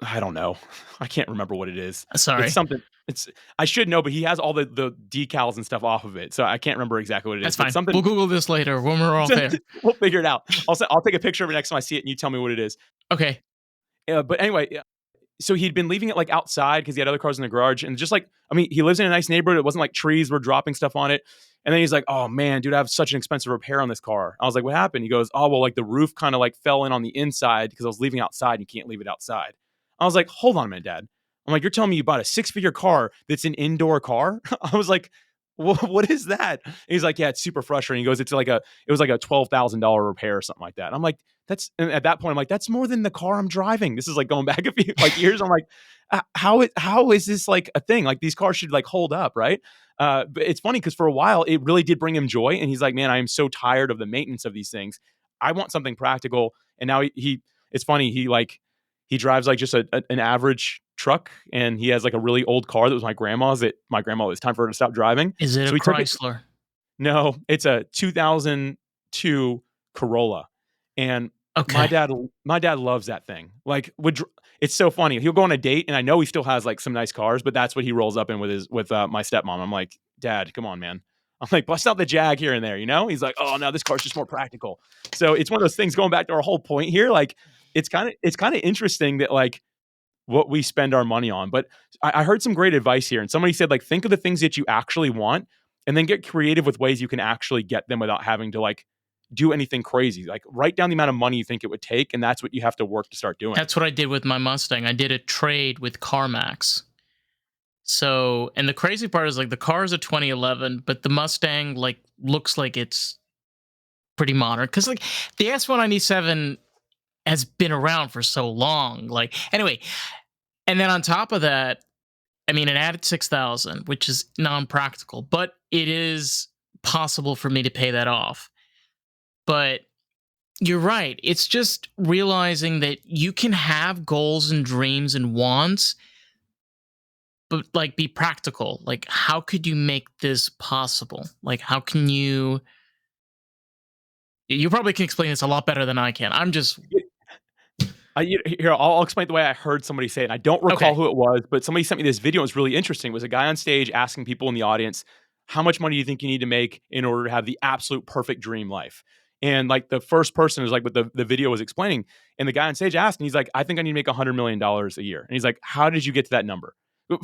I don't know. I can't remember what it is. It's Sorry. something. It's I should know, but he has all the decals and stuff off of it, so I can't remember exactly what it is. That's But fine. something We'll Google this later when we're off air. we'll figure it out. I'll take a picture of it next time I see it, and you tell me what it is. Okay. But anyway, so he'd been leaving it like outside because he had other cars in the garage, and just like I mean, he lives in a nice neighborhood. It wasn't like trees were dropping stuff on it. And then he's like, "Oh man, dude, I have such an expensive repair on this car." I was like, "What happened?" He goes, "Oh well, like the roof kind of like fell in on the inside because I was leaving outside. And you can't leave it outside." I was like, "Hold on a minute, Dad." I'm like, "You're telling me you bought a 6-figure car that's an indoor car?" I was like, what is that?" And he's like, "Yeah, it's super frustrating." He goes, it was like a $12,000 repair or something like that. I'm like, that's and at that point, I'm like, that's more than the car I'm driving. This is like going back a few like years. I'm like, how is this like a thing? Like these cars should like hold up, right? But it's funny because for a while it really did bring him joy, and he's like, "Man, I am so tired of the maintenance of these things. I want something practical." And now it's funny, he drives like just an average truck, and he has like a really old car that was my grandma's. That my grandma was time for her to stop driving, Is it a so he took it. Chrysler? No, it's a 2002 Corolla, and my Okay. dad my dad loves that thing. Like, it's so funny. He'll go on a date, and I know he still has like some nice cars, but that's what he rolls up in with my stepmom. I'm like, "Dad, come on, man." I'm like, bust out the Jag here and there, you know? He's like, oh no, this car's just more practical. So it's one of those things going back to our whole point here. Like it's kind of interesting that like what we spend our money on. But I heard some great advice here. And somebody said, like, think of the things that you actually want and then get creative with ways you can actually get them without having to like do anything crazy. Like write down the amount of money you think it would take, and that's what you have to work to start doing. That's what I did with my Mustang. I did a trade with CarMax. So, and the crazy part is like the car is a 2011, but the Mustang like looks like it's pretty modern because like the S197 has been around for so long. Like anyway, and then on top of that, I mean, it added 6,000, which is non-practical, but it is possible for me to pay that off. But you're right. It's just realizing that you can have goals and dreams and wants, but like be practical. Like, how could you make this possible? Like, how can you? You probably can explain this a lot better than I can. I'm just Here, I'll explain the way I heard somebody say it. And I don't recall okay. who it was, but somebody sent me this video. It was really interesting. It was a guy on stage asking people in the audience, how much money do you think you need to make in order to have the absolute perfect dream life? And like the first person was like what the video was explaining. And the guy on stage asked, and he's like, I think I need to make $100 million a year. And he's like, how did you get to that number?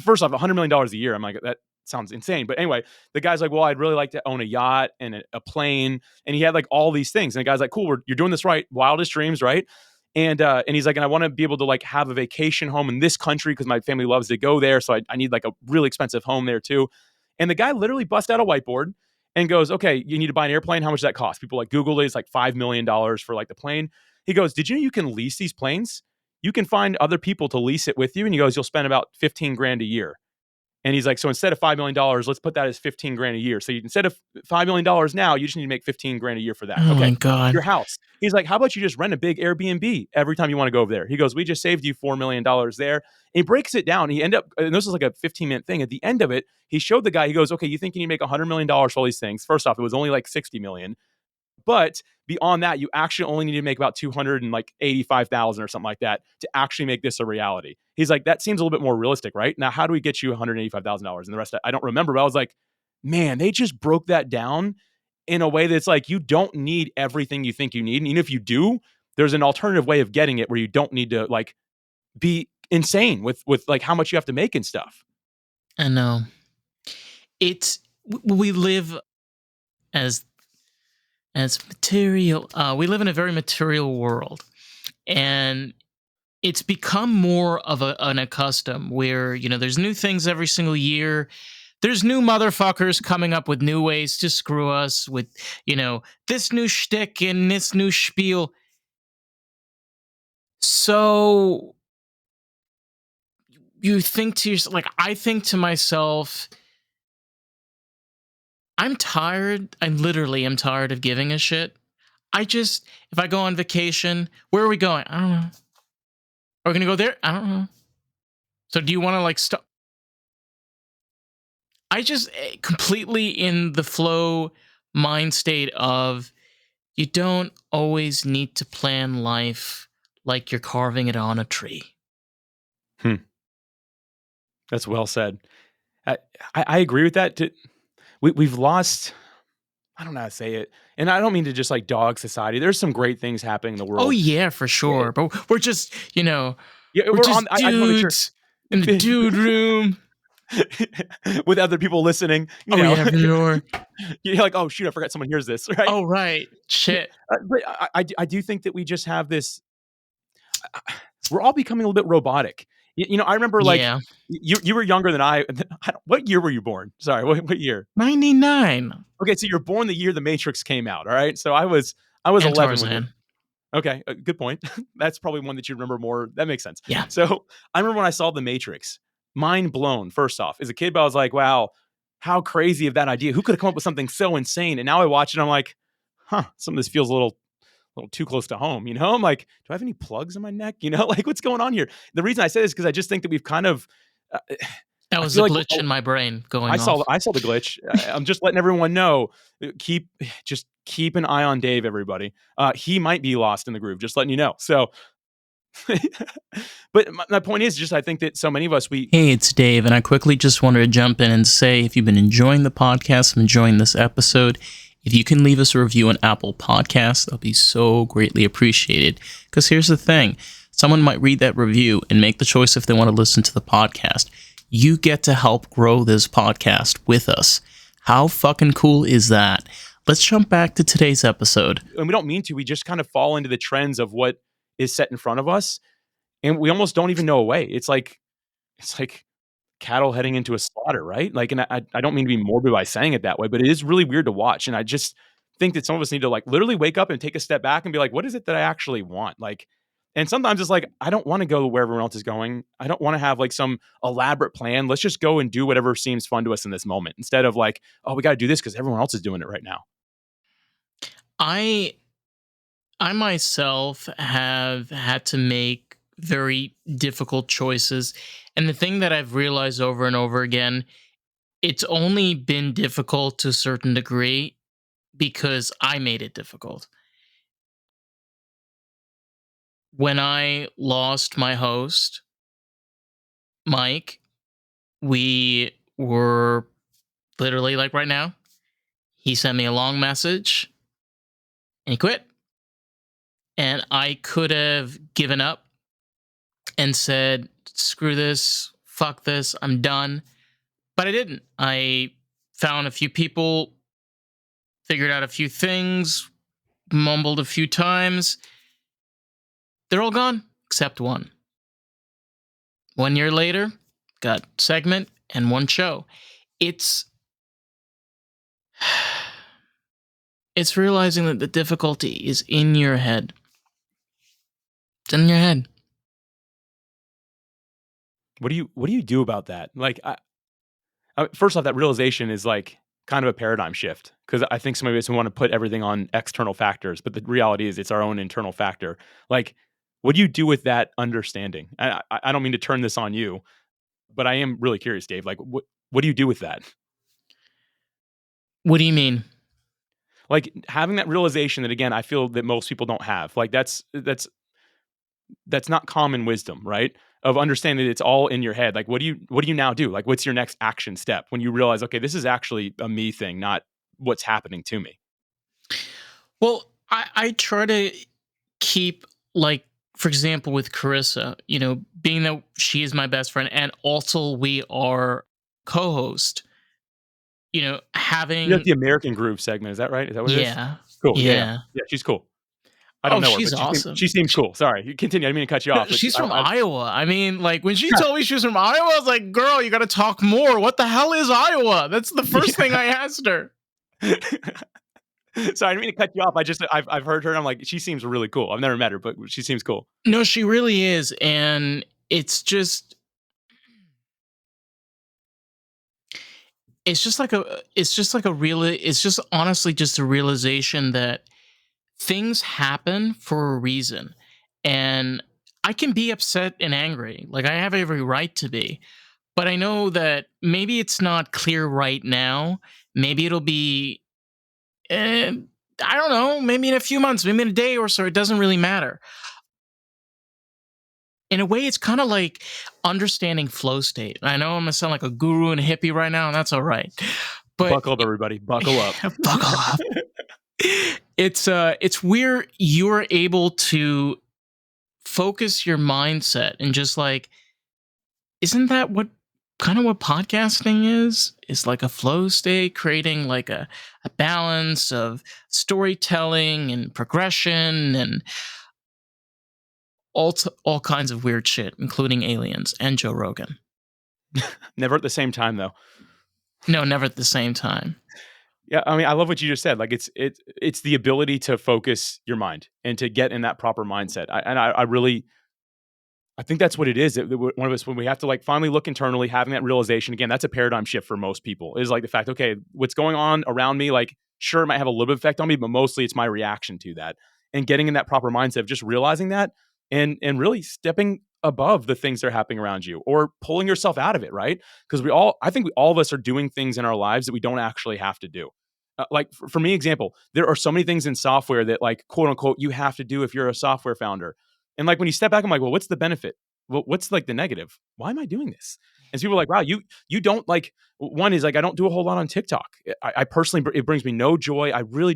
First off, $100 million a year. I'm like, that sounds insane. But anyway, the guy's like, well, I'd really like to own a yacht and a plane. And he had like all these things. And the guy's like, cool, you're doing this right. Wildest dreams, right? And he's like, and I want to be able to like have a vacation home in this country because my family loves to go there. So I need like a really expensive home there too. And the guy literally bust out a whiteboard and goes, okay, you need to buy an airplane. How much does that cost? People like Google it. It's like $5 million for like the plane. He goes, did you know you can lease these planes? You can find other people to lease it with you. And he goes, you'll spend about 15 grand a year. And he's like, so instead of $5 million, let's put that as 15 grand a year. So instead of $5 million now, you just need to make 15 grand a year for that. Oh my Okay. god. Your house. He's like, how about you just rent a big Airbnb every time you want to go over there? He goes, we just saved you $4 million there. And he breaks it down. He ended up, and this was like a 15-minute thing. At the end of it, he showed the guy, he goes, okay, you think you need to make $100 million for all these things? First off, it was only like 60 million. But beyond that, you actually only need to make about 285,000 or something like that to actually make this a reality. He's like, that seems a little bit more realistic, right? Now, how do we get you $185,000? And the rest, I don't remember, but I was like, man, they just broke that down in a way that's like, you don't need everything you think you need. And even if you do, there's an alternative way of getting it where you don't need to like be insane with like how much you have to make and stuff. I know. It's we live as material. We live in a very material world, and it's become more of an custom where there's new things every single year. There's new motherfuckers coming up with new ways to screw us with this new shtick and this new spiel. So you think to yourself, like I think to myself, I'm tired. I literally am tired of giving a shit. If I go on vacation, where are we going? I don't know. Are we going to go there? I don't know. So do you want to like stop? I just completely in the flow mind state of you don't always need to plan life like you're carving it on a tree. That's well said. I agree with that. We've lost, I don't know how to say it. And I don't mean to just like dog society. There's some great things happening in the world. Oh yeah, for sure. But we're just, yeah, we're just I just want to make sure. dudes in the dude room. With other people listening, Yeah, for sure. You're like, oh shoot, I forgot someone hears this, right? Oh right, shit. But I do think that we just have this. We're all becoming a little bit robotic. I remember like you were younger than I. What year were you born? Sorry, what year? 99. Okay, so you're born the year The Matrix came out. All right, so I was 11 Tarzan. when. Okay, good point. That's probably one that you remember more. That makes sense. Yeah. So I remember when I saw The Matrix, mind blown. First off, as a kid, but I was like, wow, how crazy of that idea. Who could have come up with something so insane? And now I watch it, I'm like, some of this feels a little too close to home. I'm like, do I have any plugs in my neck? Like what's going on here? The reason I say this is because I just think that we've kind of. That was a glitch in my brain going off. I saw the glitch. I'm just letting everyone know. Keep an eye on Dave, everybody. He might be lost in the groove. Just letting you know. So But my point is just I think that so many of us we Hey, it's Dave, and I quickly just wanted to jump in and say if you've been enjoying the podcast and enjoying this episode, if you can leave us a review on Apple Podcasts, that'll be so greatly appreciated. Because here's the thing, someone might read that review and make the choice if they want to listen to the podcast. You get to help grow this podcast with us. How fucking cool is that? Let's jump back to today's episode. and we don't mean to, we just kind of fall into the trends of what is set in front of us, and we almost don't even know a way. It's like cattle heading into a slaughter, right? Like, and I don't mean to be morbid by saying it that way, but it is really weird to watch. And I just think that some of us need to like literally wake up and take a step back and be like, what is it that I actually want? Like, and sometimes it's like, I don't want to go where everyone else is going. I don't want to have like some elaborate plan. Let's just go and do whatever seems fun to us in this moment instead of like, oh, we got to do this because everyone else is doing it right now. I I myself have had to make very difficult choices. And the thing that I've realized over and over again, it's only been difficult to a certain degree because I made it difficult. When I lost my host, Mike, we were literally like right now, he sent me a long message and he quit. And I could have given up and said, screw this, fuck this, I'm done. But I didn't. I found a few people, figured out a few things, mumbled a few times. They're all gone except one. 1 year later, got segment and one show. It's it's realizing that the difficulty is in your head. It's in your head. What do you do about that? Like, first off, that realization is like kind of a paradigm shift because I think some of us we want to put everything on external factors, but the reality is it's our own internal factor. Like, what do you do with that understanding? I don't mean to turn this on you, but I am really curious, Dave. Like, what do you do with that? What do you mean? Like having that realization that again, I feel that most people don't have. Like that's not common wisdom, right? Of understanding that it's all in your head. Like, what do you now do? Like, what's your next action step when you realize, okay, this is actually a me thing, not what's happening to me? Well, I try to keep, like, for example, with Carissa, being that she is my best friend and also we are co-host, You're at having the American Groove segment, is that right? Is that what it is? yeah, Cool. Yeah, yeah. yeah. Yeah, she's cool. I don't Oh, know her, she's but awesome. she seems cool. Sorry, you continue. I didn't mean to cut you off, but She's from I Iowa. I mean, like when she told me she was from Iowa, I was like, "Girl, you got to talk more. What the hell is Iowa?" That's the first thing I asked her. Sorry, I didn't mean to cut you off. I've heard her and I'm like, she seems really cool. I've never met her, but she seems cool. No, she really is, and it's just honestly just a realization that things happen for a reason. And I can be upset and angry. Like I have every right to be. But I know that maybe it's not clear right now. Maybe it'll be I don't know, maybe in a few months, maybe in a day or so, it doesn't really matter. In a way, it's kind of like understanding flow state. I know I'm gonna sound like a guru and a hippie right now, and that's all right. But Buckle up, everybody. Buckle up. buckle up. It's where you're able to focus your mindset and just like, isn't that what podcasting is? It's like a flow state, creating like a balance of storytelling and progression and all kinds of weird shit, including aliens and Joe Rogan. Never at the same time though. No, never at the same time. Yeah, I mean, I love what you just said. Like, it's the ability to focus your mind and to get in that proper mindset. I really, I think that's what it is. One of us, when we have to like finally look internally, having that realization again, that's a paradigm shift for most people. Is like the fact, okay, what's going on around me? Like, sure, it might have a little bit of effect on me, but mostly it's my reaction to that. And getting in that proper mindset of just realizing that and really stepping above the things that are happening around you or pulling yourself out of it, right? Because I think all of us are doing things in our lives that we don't actually have to do. Like for me, example, there are so many things in software that like quote unquote you have to do if you're a software founder. And like when you step back, I'm like, well, what's the benefit? Well, what's like the negative? Why am I doing this? And so people are like, wow, you don't like. One is like I don't do a whole lot on TikTok. I personally, it brings me no joy. I don't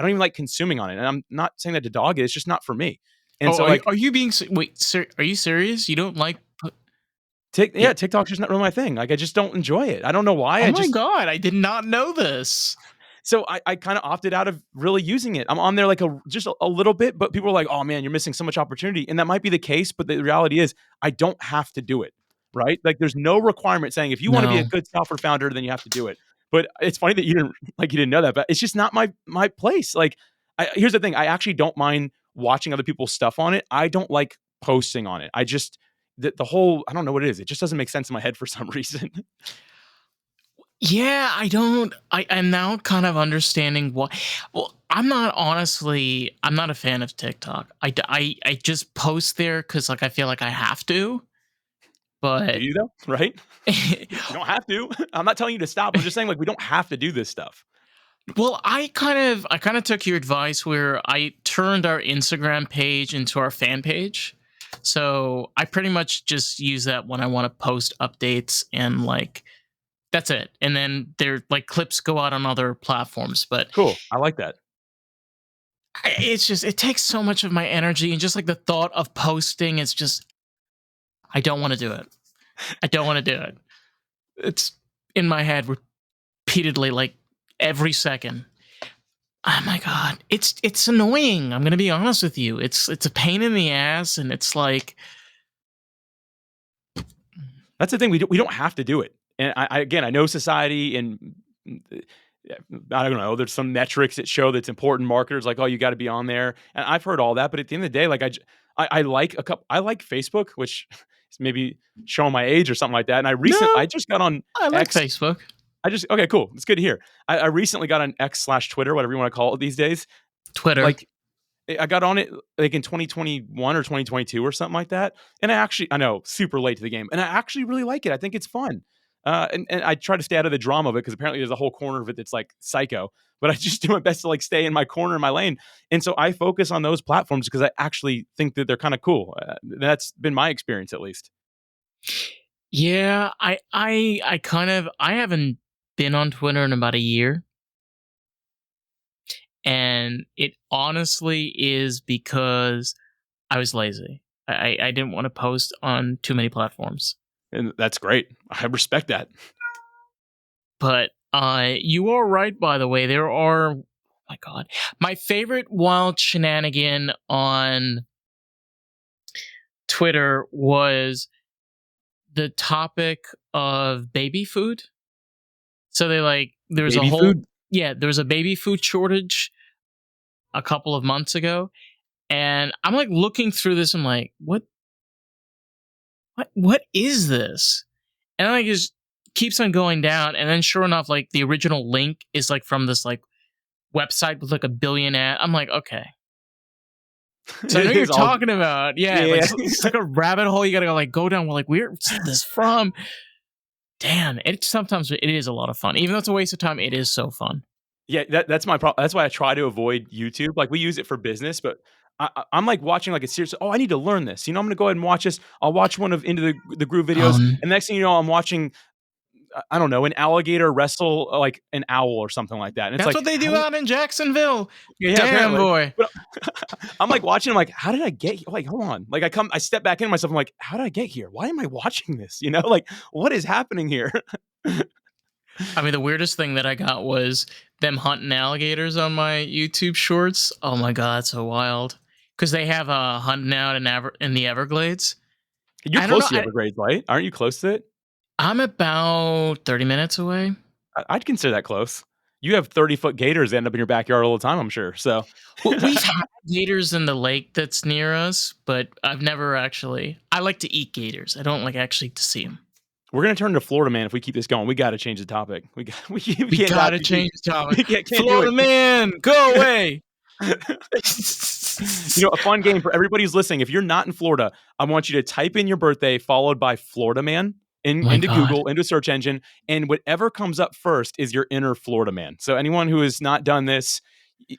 even like consuming on it. And I'm not saying that to dog it. It's just not for me. And Oh, so like are you being wait? Are you serious? You don't like? Yeah. TikTok's just not really my thing. Like I just don't enjoy it. I don't know why. Oh my god, I did not know this. So I kind of opted out of really using it. I'm on there like just a little bit, but people are like, "Oh man, you're missing so much opportunity," and that might be the case. But the reality is, I don't have to do it, right? Like, there's no requirement saying if you want to be a No. good software founder, then you have to do it. But it's funny that you didn't know that, but it's just not my place. Like, here's the thing: I actually don't mind watching other people's stuff on it. I don't like posting on it. I just the whole I don't know what it is. It just doesn't make sense in my head for some reason. Yeah, I don't. I'm now kind of understanding why. Well, I'm not honestly. I'm not a fan of TikTok. I just post there because like I feel like I have to. Do But you though? Right? You don't have to. I'm not telling you to stop. I'm just saying like we don't have to do this stuff. well, I kind of took your advice where I turned our Instagram page into our fan page. So I pretty much just use that when I want to post updates and like that's it. And then there like clips go out on other platforms, but Cool. I like that. it's just it takes so much of my energy and just like the thought of posting is just I don't want to do it. I don't want to do it. It's in my head repeatedly like every second. Oh my god. It's annoying. I'm going to be honest with you. It's a pain in the ass and it's like That's the thing. We don't have to do it. And again, I know society and I don't know. There's some metrics that show that's important. Marketers like, oh, you got to be on there. And I've heard all that. But at the end of the day, like I like a couple. I like Facebook, which is maybe showing my age or something like that. And no, I just got on I like X. Facebook. Okay, cool. It's good to hear. I recently got on X/Twitter, whatever you want to call it these days. Twitter. Like I got on it like in 2021 or 2022 or something like that. And I know, super late to the game. And I actually really like it. I think it's fun. And I try to stay out of the drama of it because apparently there's a whole corner of it that's like psycho. But I just do my best to like stay in my corner, in my lane. And so I focus on those platforms because I actually think that they're kind of cool. That's been my experience at least. Yeah, I haven't been on Twitter in about a year. And it honestly is because I was lazy. I didn't want to post on too many platforms. And that's great. I respect that. But you are right, by the way. There are, oh my God, my favorite wild shenanigan on Twitter was the topic of baby food. So there was a Baby whole, food? yeah, there was a baby food shortage a couple of months ago. And I'm like looking through this. I'm like, what is this? And then it just keeps on going down. And then sure enough, like the original link is like from this like website with like a billion ad. I'm like, okay. So I know It you're is all. talking about, yeah, Yeah. like it's like a rabbit hole. You gotta like go down. We're like, where's this from? Damn, sometimes it is a lot of fun. Even though it's a waste of time, it is so fun. Yeah, that's my problem. That's why I try to avoid YouTube. Like we use it for business, but I'm like watching like a series. Oh, I need to learn this. I'm going to go ahead and watch this. I'll watch one of Into the Groove videos, Um, and next thing you know, I'm watching. I don't know, an alligator wrestle like an owl or something like that. And it's that's like, what they do out in Jacksonville. yeah, Damn, apparently. boy. But I'm like watching. I'm like, how did I get here? Like, hold on. Like I step back into myself. I'm like, how did I get here? Why am I watching this? Like what is happening here? I mean, the weirdest thing that I got was them hunting alligators on my YouTube shorts. Oh my god, that's so wild. Because they have hunting out in the Everglades. You're I don't close know. to the Everglades, right? Aren't you close to it? I'm about 30 minutes away. I'd consider that close. You have 30-foot gators that end up in your backyard all the time, I'm sure. So We've had gators in the lake that's near us, but I've never actually. I like to eat gators. I don't like actually to see them. we're gonna turn to Florida Man if we keep this going. We got to change the topic. We We can't not gotta change the topic. we can't do Florida it. man, go away. A fun game for everybody who's listening. If you're not in Florida, I want you to type in your birthday followed by Florida Man into God. Google, into a search engine, and whatever comes up first is your inner Florida Man. So anyone who has not done this,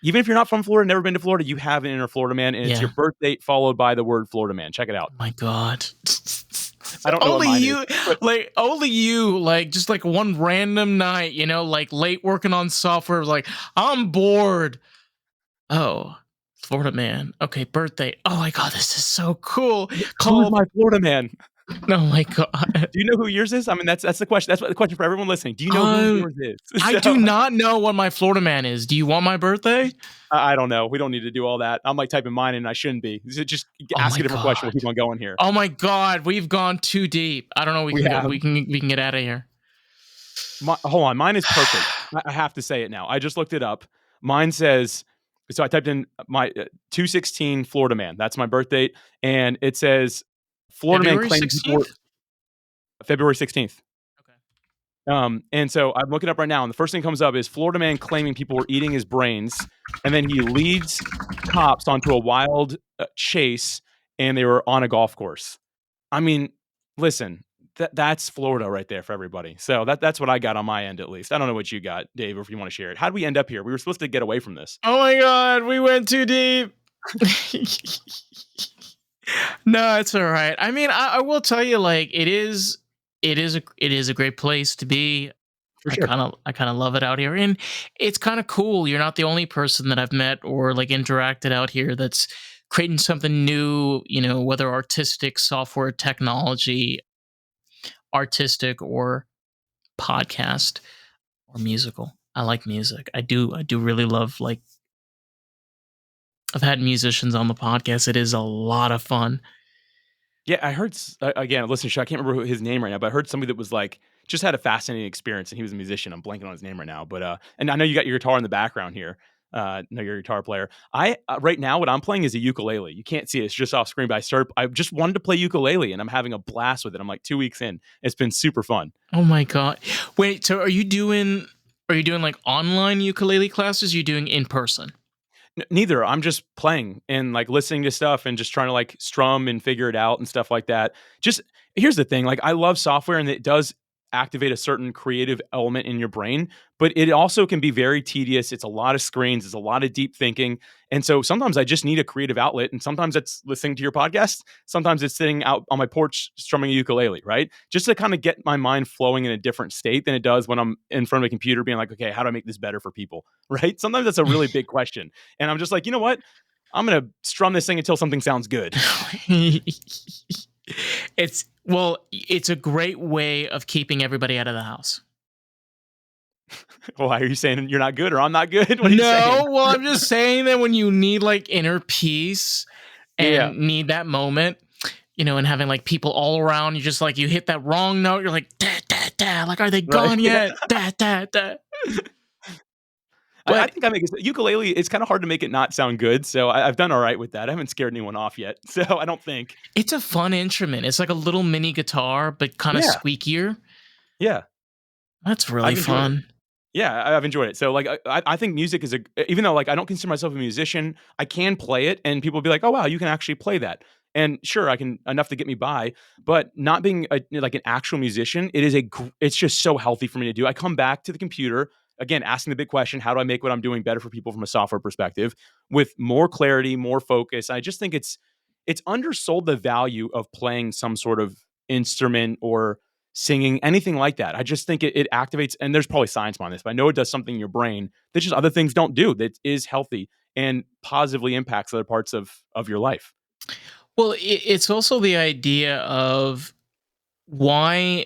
Even if you're not from Florida, never been to Florida, you have an inner Florida man, and it's your Yeah. birth date followed by the word Florida man. Check it out. Oh my god. I don't know what Only mine is, you, but only you, like just like one random night, like late working on software, like I'm bored. Oh, Florida man. Okay, birthday. Oh my god, this is so cool. who's Called. my Florida man? Oh my god. Do you know who yours is? I mean, that's the question. That's what the question for everyone listening. Do you know who Um, yours is? I So do not know what my Florida man is. Do you want my birthday? I don't know. We don't need to do all that. I'm like typing mine and I shouldn't be. Just Oh ask my a different question. god. We'll keep on going here. Oh my god, we've gone too deep. I don't know. We We can go. have We can get out of here. hold on. Mine is perfect. I have to say it now. I just looked it up. Mine says, so I typed in my 216 Florida man. That's my birth date. And it says Florida man February claiming people were 16th. February 16th. Okay. And so I'm looking up right now, and the first thing that comes up is Florida man claiming people were eating his brains, and then he leads cops onto a wild chase, and they were on a golf course. I mean, listen, that's Florida right there for everybody. So that's what I got on my end, at least. I don't know what you got, Dave, if you want to share it. How did we end up here? We were supposed to get away from this. Oh my god, we went too deep. No, it's all right. I mean, I will tell you, like, it is a great place to be. For I sure. kind of love it out here, and it's kind of cool. You're not the only person that I've met or like interacted out here that's creating something new. Whether artistic, software, technology, artistic, or podcast or musical. I like music. I do. I do really love, like, I've had musicians on the podcast. It is a lot of fun. Yeah, I heard again. Listen, I can't remember his name right now, but I heard somebody that was like just had a fascinating experience, and he was a musician. I'm blanking on his name right now, but and I know you got your guitar in the background here. Know you're a guitar player. I right now what I'm playing is a ukulele. You can't see it; it's just off screen. But I just wanted to play ukulele, and I'm having a blast with it. I'm like 2 weeks in. It's been super fun. Oh my god! Wait, so are you doing like online ukulele classes? Are you doing in person? Neither. I'm just playing and like listening to stuff and just trying to like strum and figure it out and stuff like that. Just here's the thing, like I love software and it does activate a certain creative element in your brain, but it also can be very tedious. It's a lot of screens, it's a lot of deep thinking. And so sometimes I just need a creative outlet, and sometimes it's listening to your podcast, sometimes it's sitting out on my porch strumming a ukulele, right? Just to kind of get my mind flowing in a different state than it does when I'm in front of a computer being like, okay, how do I make this better for people? Right? Sometimes that's a really big question. And I'm just like, you know what? I'm going to strum this thing until something sounds good. It's a great way of keeping everybody out of the house. Why are you saying you're not good or I'm not good? What are you saying? No, well, I'm just saying that when you need like inner peace Yeah. and need that moment, and having like people all around, you just like you hit that wrong note, you're like da da da, like are they Right. gone yet? Da da da. I But think I make it ukulele. It's kind of hard to make it not sound good. So I've done all right with that. I haven't scared anyone off yet. So I don't think. it's a fun instrument. It's like a little mini guitar, but kind of Yeah. squeakier. Yeah. That's really I've enjoyed it. fun. Yeah, I've enjoyed it. So like, I think music is even though like I don't consider myself a musician, I can play it, and people will be like, "Oh wow, you can actually play that." And sure, I can enough to get me by, but not being like an actual musician, it's just so healthy for me to do. I come back to the computer again, asking the big question: How do I make what I'm doing better for people from a software perspective, with more clarity, more focus? I just think it's undersold the value of playing some sort of instrument or singing, anything like that. I just think it activates, and there's probably science behind this, but I know it does something in your brain that just other things don't do, that is healthy and positively impacts other parts of your life. Well, it's also the idea of why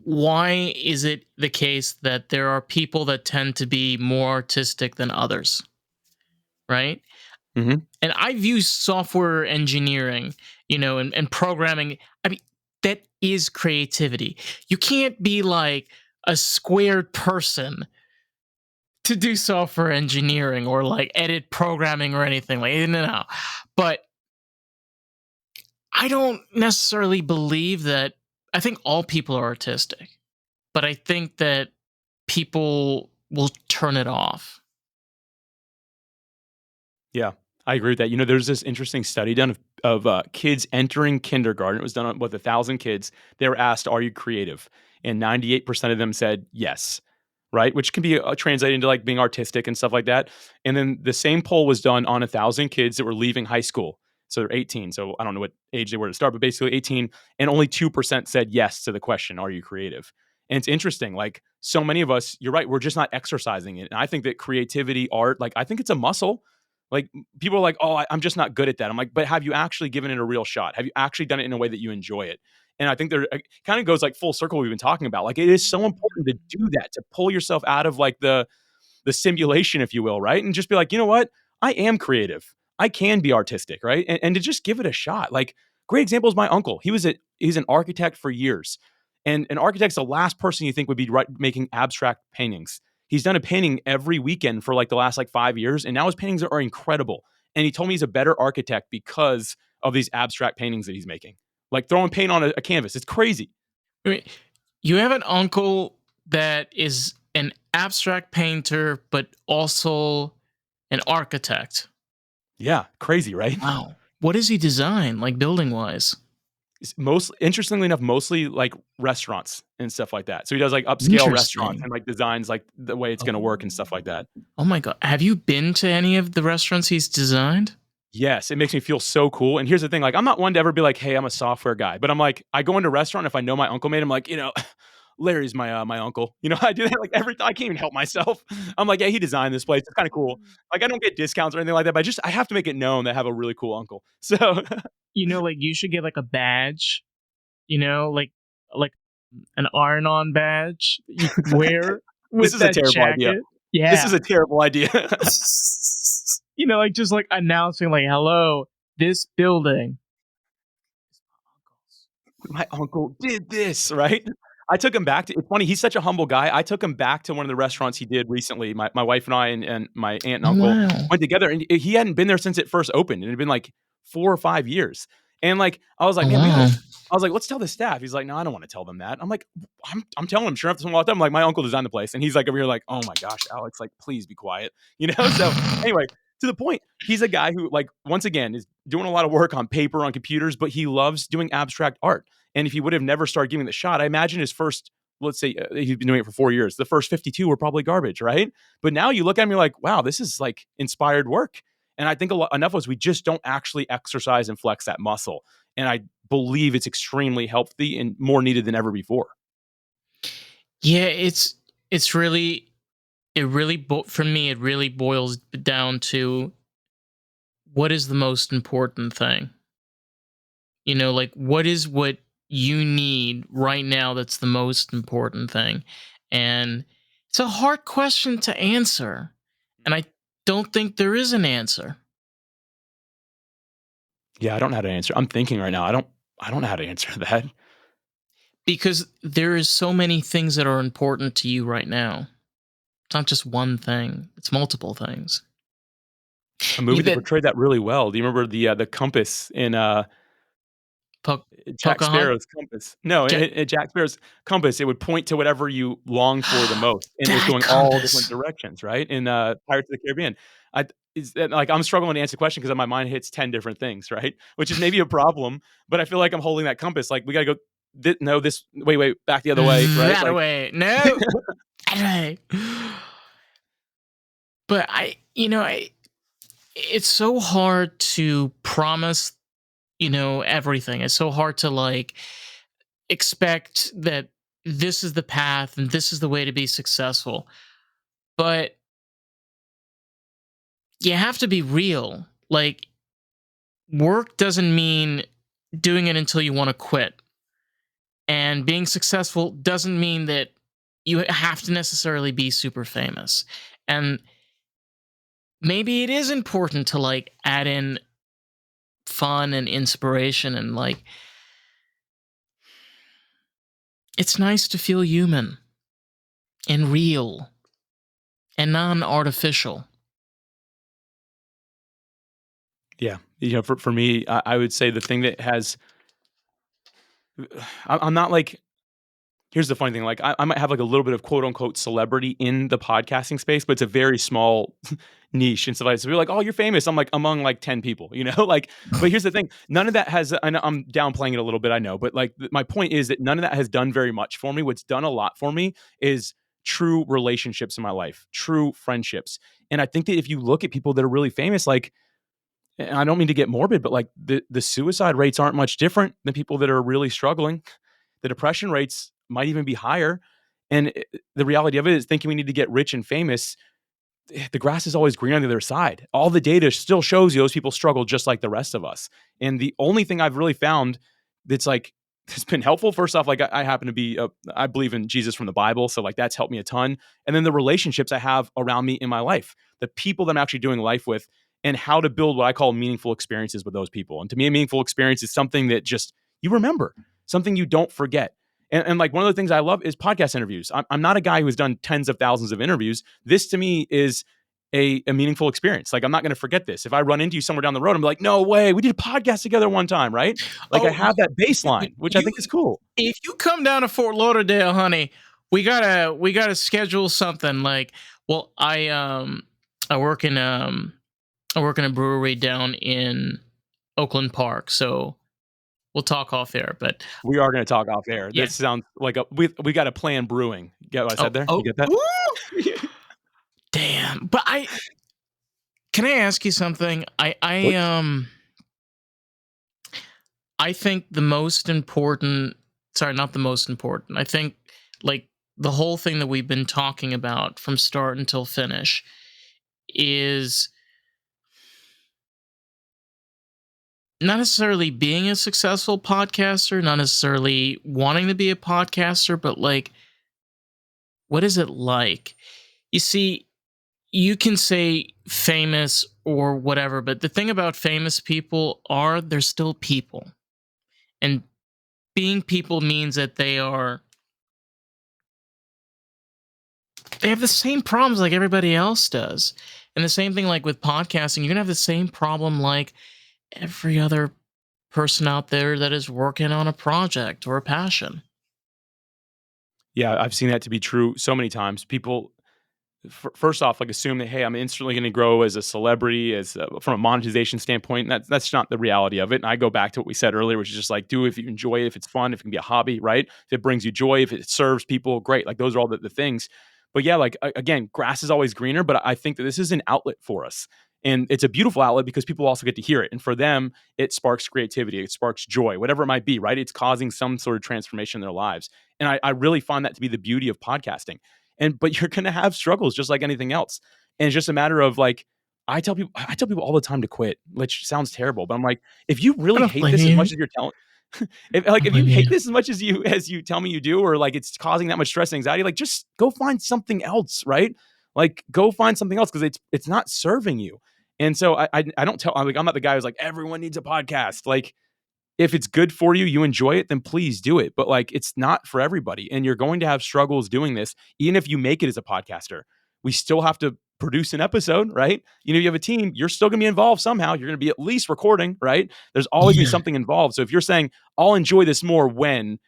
why is it the case that there are people that tend to be more artistic than others, right? Mhm. And I view software engineering, and programming. I mean, that is creativity. You can't be like a squared person to do software engineering or like edit programming or anything like no. But I don't necessarily believe that. I think all people are artistic, but I think that people will turn it off. Yeah, I agree with that. There's this interesting study done of kids entering kindergarten. It was done on 1,000 kids. They were asked, "Are you creative?" And 98% of them said yes. right? Which can be translated into like being artistic and stuff like that. And then the same poll was done on 1,000 kids that were leaving high school. So they're 18. So I don't know what age they were to start, but basically 18. And only 2% said yes to the question, are you creative? And it's interesting. Like so many of us, you're right, we're just not exercising it. And I think that creativity, art, like I think it's a muscle. Like people are like, oh, I'm just not good at that. I'm like, but have you actually given it a real shot? Have you actually done it in a way that you enjoy it? And I think there it kind of goes like full circle we've been talking about. Like it is so important to do that, to pull yourself out of like the simulation, if you will, right? And just be like, you know what? I am creative. I can be artistic, right? And to just give it a shot. Like, great example is my uncle. He's an architect for years. And an architect's the last person you think would be making abstract paintings. He's done a painting every weekend for like the last like 5 years. And now his paintings are incredible. And he told me he's a better architect because of these abstract paintings that he's making. Like throwing paint on a canvas. It's crazy. I mean, you have an uncle that is an abstract painter, but also an architect. Yeah, crazy, right? Wow. What does he design, like building wise? Interestingly enough, mostly like restaurants and stuff like that. So he does like upscale restaurants Interesting. and like designs like the way it's going to work and stuff like that. Oh my god. Have you been to any of the restaurants he's designed? Yes, it makes me feel so cool. And here's the thing, like I'm not one to ever be like, "Hey, I'm a software guy." But I'm like, I go into a restaurant if I know my uncle made, I'm like, Larry's my uncle. I do that like every time. I can't even help myself. I'm like, "Yeah, he designed this place. It's kind of cool." Like I don't get discounts or anything like that, but I have to make it known that I have a really cool uncle. So Like you should get like a badge, like an iron-on badge you could wear this with is a that terrible idea. jacket. This Yeah. is a terrible idea. Like just like announcing like, "Hello, this building." My uncle did this, right? I took him back to it's funny, he's such a humble guy. I took him back to one of the restaurants he did recently. My wife and I and my aunt and Oh uncle wow. went together, and he hadn't been there since it first opened. It had been, like, 4 or 5 years. And, like, I was like, Oh "Man, we gotta." wow. I was like, "Let's tell the staff." He's like, "No, I don't wanna tell them that." I'm like, I'm telling him. Sure enough, someone walked up, I'm like, "My uncle designed the place." And he's, like, over here like, "Oh my gosh, Alex, like, please be quiet." So, anyway, to the point, he's a guy who, like, once again, is doing a lot of work on paper, on computers, but he loves doing abstract art. And if he would have never started giving the shot, I imagine his first, let's say, he's been doing it for 4 years. The first 52 were probably garbage, right? But now you look at him, you're like, wow, this is like inspired work. And I think enough of us, we just don't actually exercise and flex that muscle. And I believe it's extremely healthy and more needed than ever before. Yeah, it's really for me it really boils down to what is the most important thing. Like what you need right now that's the most important thing. And it's a hard question to answer. And I don't think there is an answer Yeah, I don't know how to answer. I'm thinking right now. I don't know how to answer that. because there is so many things that are important to you right now. It's not just one thing, it's multiple things. A Yeah, movie that that portrayed that really well. Do you remember the compass in Po- Jack Pocahontas. Sparrow's compass? No, Ja- in Jack Sparrow's compass, it would point to whatever you longed for the most, and it was that going all different compass. directions, right? In, Pirates of the Caribbean. I is that like, I'm struggling to answer the question because my mind hits 10 different things, right? Which is maybe a problem, but I feel like I'm holding that compass, like, we gotta go no, this wait, back the other way, right? That Like way. No. That way. But it's so hard to promise, everything. It's so hard to like expect that this is the path and this is the way to be successful. But you have to be real. Like, work doesn't mean doing it until you want to quit. And being successful doesn't mean that you have to necessarily be super famous. And maybe it is important to like add in fun and inspiration and like it's nice to feel human and real and non-artificial. yeah, for me, I would say the thing that has I'm not like here's the funny thing, like, I might have, like, a little bit of quote, unquote, "celebrity" in the podcasting space, but it's a very small niche and stuff like that. So you're like, "Oh, you're famous." I'm like, among, like, 10 people, Like, but here's the thing, none of that has and I'm downplaying it a little bit, I know, but, like, my point is that none of that has done very much for me. What's done a lot for me is true relationships in my life, true friendships. And I think that if you look at people that are really famous, like, and I don't mean to get morbid, but like the suicide rates aren't much different than people that are really struggling. The depression rates might even be higher. And the reality of it is, thinking we need to get rich and famous, the grass is always green on the other side. All the data still shows you those people struggle just like the rest of us. And the only thing I've really found that's like has been helpful, first off, like I happen to be, I believe in Jesus from the Bible. So like that's helped me a ton. And then the relationships I have around me in my life, the people that I'm actually doing life with, and how to build what I call meaningful experiences with those people. And to me, a meaningful experience is something that just you remember, something you don't forget. And like one of the things I love is podcast interviews. I'm not a guy who's done tens of thousands of interviews. This to me is a meaningful experience. Like I'm not going to forget this. If I run into you somewhere down the road, I'm like, no way, we did a podcast together one time, right? Like I Oh, have that you, baseline, which I you think is cool. if you come down to Fort Lauderdale, honey, we gotta schedule something. Like, well, I work in I work in a brewery down in Oakland Park, so we'll talk off air. But We are going to talk off air. yeah, This sounds like we got to plan brewing. Get what I said there? You oh, get that? ooh, damn. But I can I ask you something? Please. I think the most important, sorry, not the most important. I think like the whole thing that we've been talking about from start until finish is not necessarily being a successful podcaster, not necessarily wanting to be a podcaster, but like, what is it like? You see, you can say famous or whatever, but the thing about famous people are they're still people. And being people means that they have the same problems like everybody else does. And the same thing like with podcasting, you're gonna have the same problem like every other person out there that is working on a project or a passion. Yeah, I've seen that to be true so many times. People first off, like assume that hey, I'm instantly going to grow as a celebrity, as from a monetization standpoint. That's not the reality of it. And I go back to what we said earlier, which is just like do if you enjoy it, if it's fun, if it can be a hobby, right? If it brings you joy, if it serves people, great. Like those are all the things. But yeah, like again, grass is always greener. But I think that this is an outlet for us. And it's a beautiful outlet because people also get to hear it. And for them, it sparks creativity, it sparks joy, whatever it might be, right? It's causing some sort of transformation in their lives. And I really find that to be the beauty of podcasting. But you're going to have struggles just like anything else. And it's just a matter of like, I tell people all the time to quit, which sounds terrible, but I'm like, if you I really don't hate blame this as you. much as you're telling, I don't if you blame hate you. this as much as you tell me you do, or like it's causing that much stress and anxiety, like just go find something else, right? Like go find something else because it's not serving you. And so I don't tell, I'm not the guy who's like everyone needs a podcast. Like if it's good for you, you enjoy it, then please do it. But like, it's not for everybody. And you're going to have struggles doing this. Even if you make it as a podcaster, we still have to produce an episode, right? You have a team, you're still going to be involved somehow. You're going to be at least recording, right? There's always going to be Yeah. something involved. So if you're saying, I'll enjoy this more when,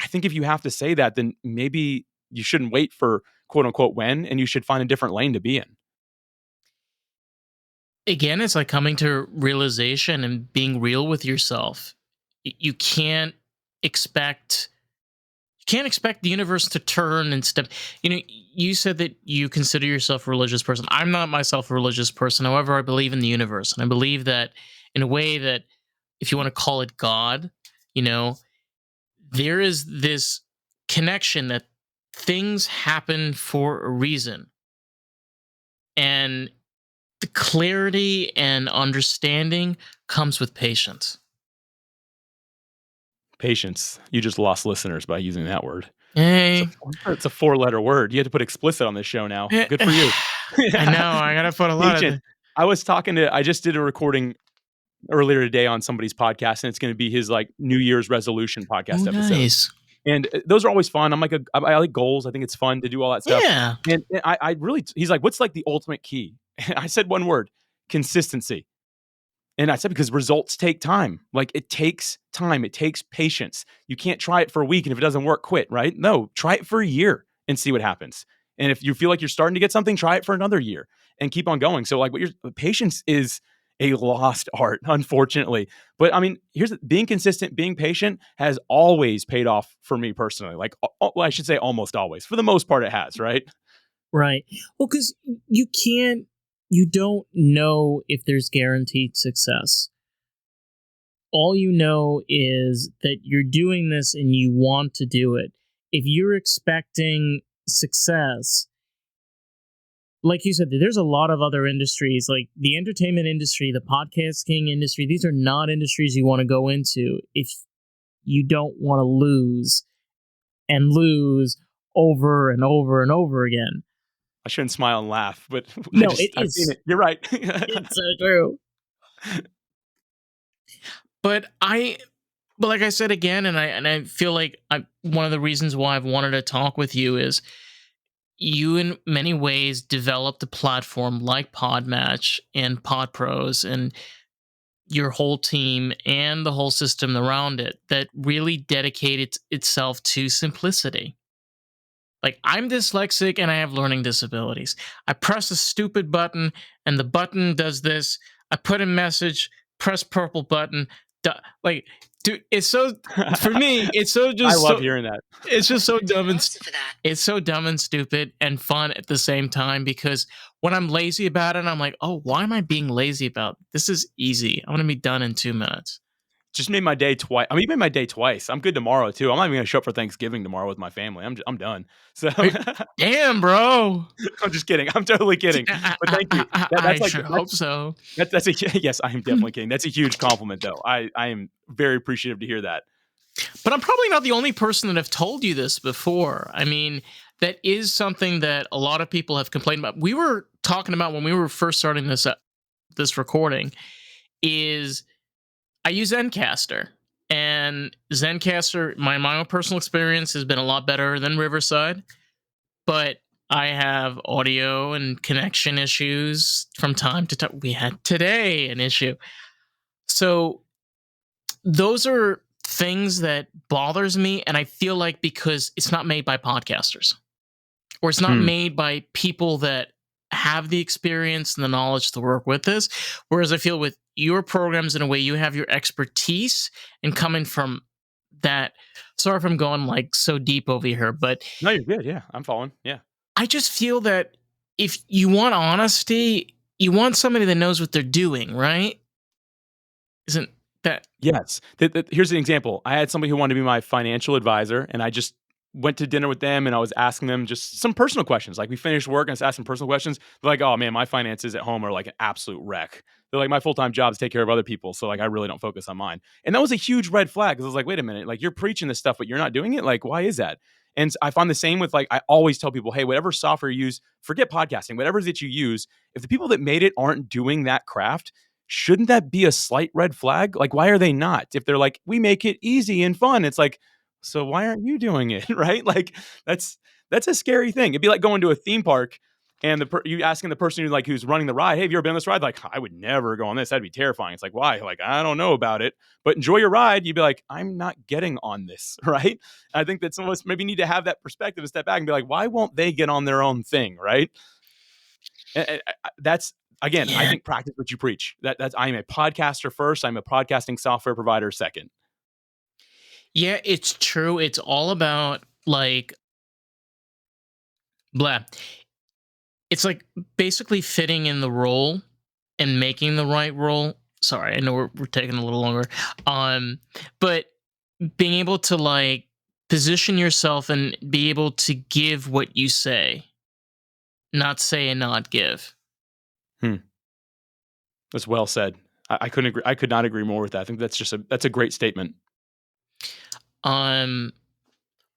I think if you have to say that, then maybe you shouldn't wait for quote unquote when, and you should find a different lane to be in. Again, it's like coming to realization and being real with yourself. You expect can't expect the universe to turn and step. You said that you consider yourself a religious person. I'm not myself a religious person. However, I believe in the universe. And I believe that in a way that if you want to call it God, you know, there is this connection that things happen for a reason. And the clarity and understanding comes with patience. Patience. You just lost listeners by using that word. Hey, It's a four-letter word. You had to put explicit on this show now. Good for you. I know I gotta put a lot of Patient. the. I just did a recording earlier today on somebody's podcast, and it's going to be his like New Year's resolution Oh, podcast episode. nice. And those are always fun. I like goals. I think it's fun to do all that stuff. Yeah. And I really, he's like, what's like the ultimate key? I said one word, consistency. And I said, because results take time. Like it takes time. It takes patience. You can't try it for a week. And if it doesn't work, quit, right? No, try it for a year and see what happens. And if you feel like you're starting to get something, try it for another year and keep on going. So like patience is a lost art, unfortunately. But I mean, being consistent, being patient has always paid off for me personally. Like, well, I should say almost always. For the most part, it has, right? Right. Well, because you don't know if there's guaranteed success. All you know is that you're doing this and you want to do it. If you're expecting success, like you said, there's a lot of other industries, like the entertainment industry, the podcasting industry. These are not industries you want to go into if you don't want to lose and lose over and over and over again. I shouldn't smile and laugh, but No, I've seen it. You're right. it's so true. But like I said again, and I feel like one of the reasons why I've wanted to talk with you is you in many ways developed a platform like PodMatch and PodPros and your whole team and the whole system around it that really dedicated itself to simplicity. Like, I'm dyslexic and I have learning disabilities. I press a stupid button and the button does this. I put a message, press purple button. Like, dude, it's so, for me, it's so I just love so, hearing that. it's just so dumb and it's so dumb and stupid and fun at the same time, because when I'm lazy about it, I'm like, oh, why am I being lazy about it? This is easy. I'm going to be done in 2 minutes. Just made my day twice. I mean, you made my day twice. I'm good tomorrow too. I'm not even gonna show up for Thanksgiving tomorrow with my family. I'm done. So Damn, bro. I'm just kidding. I'm totally kidding. But thank you. I sure hope so. That's a yes. I am definitely kidding. That's a huge compliment, though. I am very appreciative to hear that. But I'm probably not the only person that have told you this before. I mean, that is something that a lot of people have complained about. We were talking about when we were first starting this recording. Is I use Zencaster, and Zencaster, my own personal experience has been a lot better than Riverside, but I have audio and connection issues from time to time. We had today an issue. So those are things that bothers me, and I feel like because it's not made by podcasters, or it's not made by people that have the experience and the knowledge to work with this. Whereas I feel with your programs, in a way, you have your expertise, and coming from that. Sorry if I'm going like so deep over here, but No, you're good. Yeah, I'm following. Yeah. I just feel that if you want honesty, you want somebody that knows what they're doing, right? Isn't that? Yes. Here's an example. I had somebody who wanted to be my financial advisor, and I just went to dinner with them, and I was asking them just some personal questions. Like, we finished work and I was asking personal questions. They're like, oh man, my finances at home are like an absolute wreck. They're like, my full-time job is take care of other people. So like, I really don't focus on mine. And that was a huge red flag, because I was like, wait a minute, like, you're preaching this stuff, but you're not doing it. Like, why is that? And I find the same with, like, I always tell people, hey, whatever software you use, forget podcasting, whatever it is that you use, if the people that made it aren't doing that craft, shouldn't that be a slight red flag? Like, why are they not? If they're like, we make it easy and fun, it's like, so why aren't you doing it? Right? Like, that's a scary thing. It'd be like going to a theme park and you asking the person who's running the ride, hey, have you ever been on this ride? Like, I would never go on this. That'd be terrifying. It's like, why? Like, I don't know about it, but enjoy your ride. You'd be like, I'm not getting on this, right? I think that some of us maybe need to have that perspective and step back and be like, why won't they get on their own thing, right? And that's, again, I think practice what you preach. That's I'm a podcaster first. I'm a podcasting software provider second. Yeah, it's true. It's all about like blah. It's like basically fitting in the role and making the right role. Sorry, I know we're taking a little longer. But being able to like position yourself and be able to give what you say, not say and not give. That's well said. I couldn't agree. I could not agree more with that. I think that's a great statement.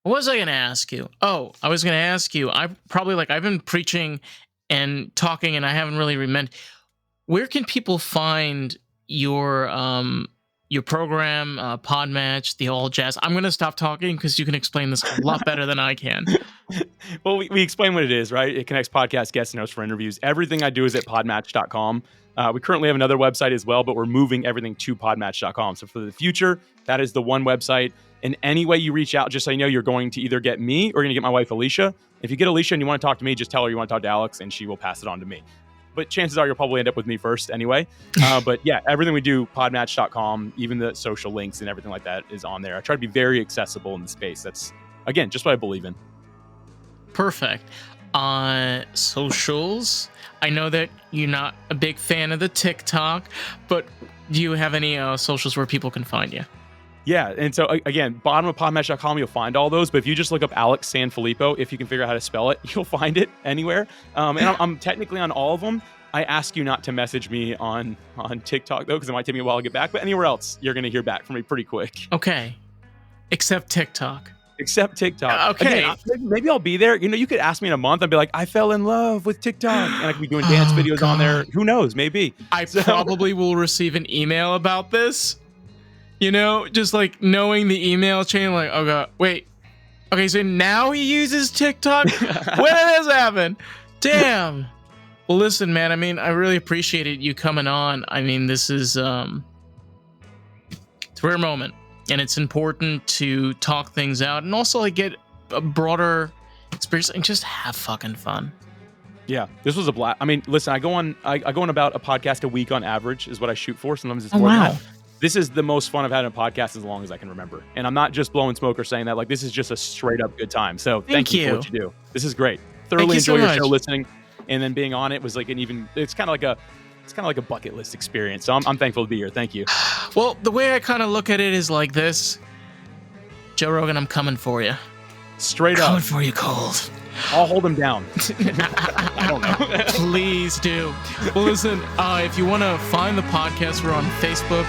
What was I going to ask you? Oh, I was going to ask you. I've been preaching and talking, and I haven't really remembered. Where can people find your program, PodMatch, the whole jazz? I'm going to stop talking because you can explain this a lot better than I can. Well, we explain what it is, right? It connects podcast guests and hosts for interviews. Everything I do is at podmatch.com. We currently have another website as well, but we're moving everything to podmatch.com. So for the future, that is the one website. And any way you reach out, just so you know, you're going to either get me or you're going to get my wife, Alicia. If you get Alicia and you want to talk to me, just tell her you want to talk to Alex, and she will pass it on to me. but chances are you'll probably end up with me first anyway. But yeah, everything we do, podmatch.com, even the social links and everything like that is on there. I try to be very accessible in the space. That's, again, just what I believe in. Perfect. Socials. I know that you're not a big fan of the TikTok, but do you have any socials where people can find you? Yeah, and so again, bottom of podmatch.com, you'll find all those. But if you just look up Alex Sanfilippo, if you can figure out how to spell it, you'll find it anywhere. And I'm technically on all of them. I ask you not to message me on TikTok, though, because it might take me a while to get back. But anywhere else, you're going to hear back from me pretty quick. Okay. Except TikTok. Except TikTok. Okay. Again, maybe I'll be there. You could ask me in a month. I'd be like, I fell in love with TikTok. And I could be doing dance videos on there. Who knows? Maybe. I probably will receive an email about this. Just like knowing the email chain, like, oh god, wait. Okay, so now he uses TikTok? When did this happen? Damn. Well, listen, man, I mean, I really appreciated you coming on. I mean, this is it's a rare moment, and it's important to talk things out and also like get a broader experience and just have fucking fun. Yeah, this was a blast. I mean, listen, I go on about a podcast a week on average is what I shoot for. Sometimes it's more than that. This is the most fun I've had in a podcast as long as I can remember. And I'm not just blowing smoke or saying that. Like, this is just a straight up good time. So thank you for what you do. This is great. Thoroughly enjoy your show listening. And then being on it was like it's kind of like a bucket list experience. So I'm thankful to be here. Thank you. Well, the way I kind of look at it is like this. Joe Rogan, I'm coming for you. Straight up. Coming for you cold. I'll hold him down. I don't know. Please do. Well, listen, if you want to find the podcast, we're on Facebook,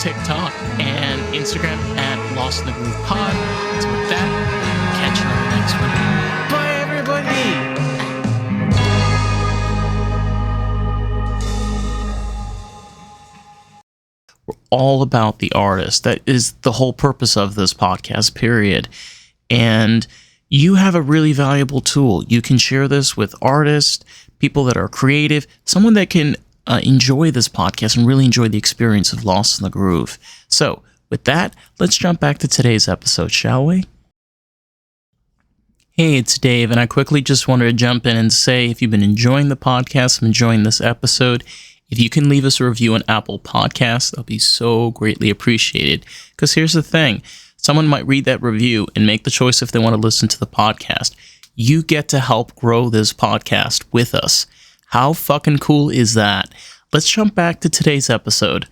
TikTok, and Instagram at Lost in the Groove Pod. So with that, catch you on the next one. Bye, everybody. We're all about the artist. That is the whole purpose of this podcast, period. And you have a really valuable tool. You can share this with artists, people that are creative, someone that can enjoy this podcast and really enjoy the experience of Lost in the Groove. So, with that, let's jump back to today's episode, shall we? Hey, it's Dave, and I quickly just wanted to jump in and say if you've been enjoying the podcast and enjoying this episode, if you can leave us a review on Apple Podcasts, that'll be so greatly appreciated. Because here's the thing, someone might read that review and make the choice if they want to listen to the podcast. You get to help grow this podcast with us. How fucking cool is that? Let's jump back to today's episode.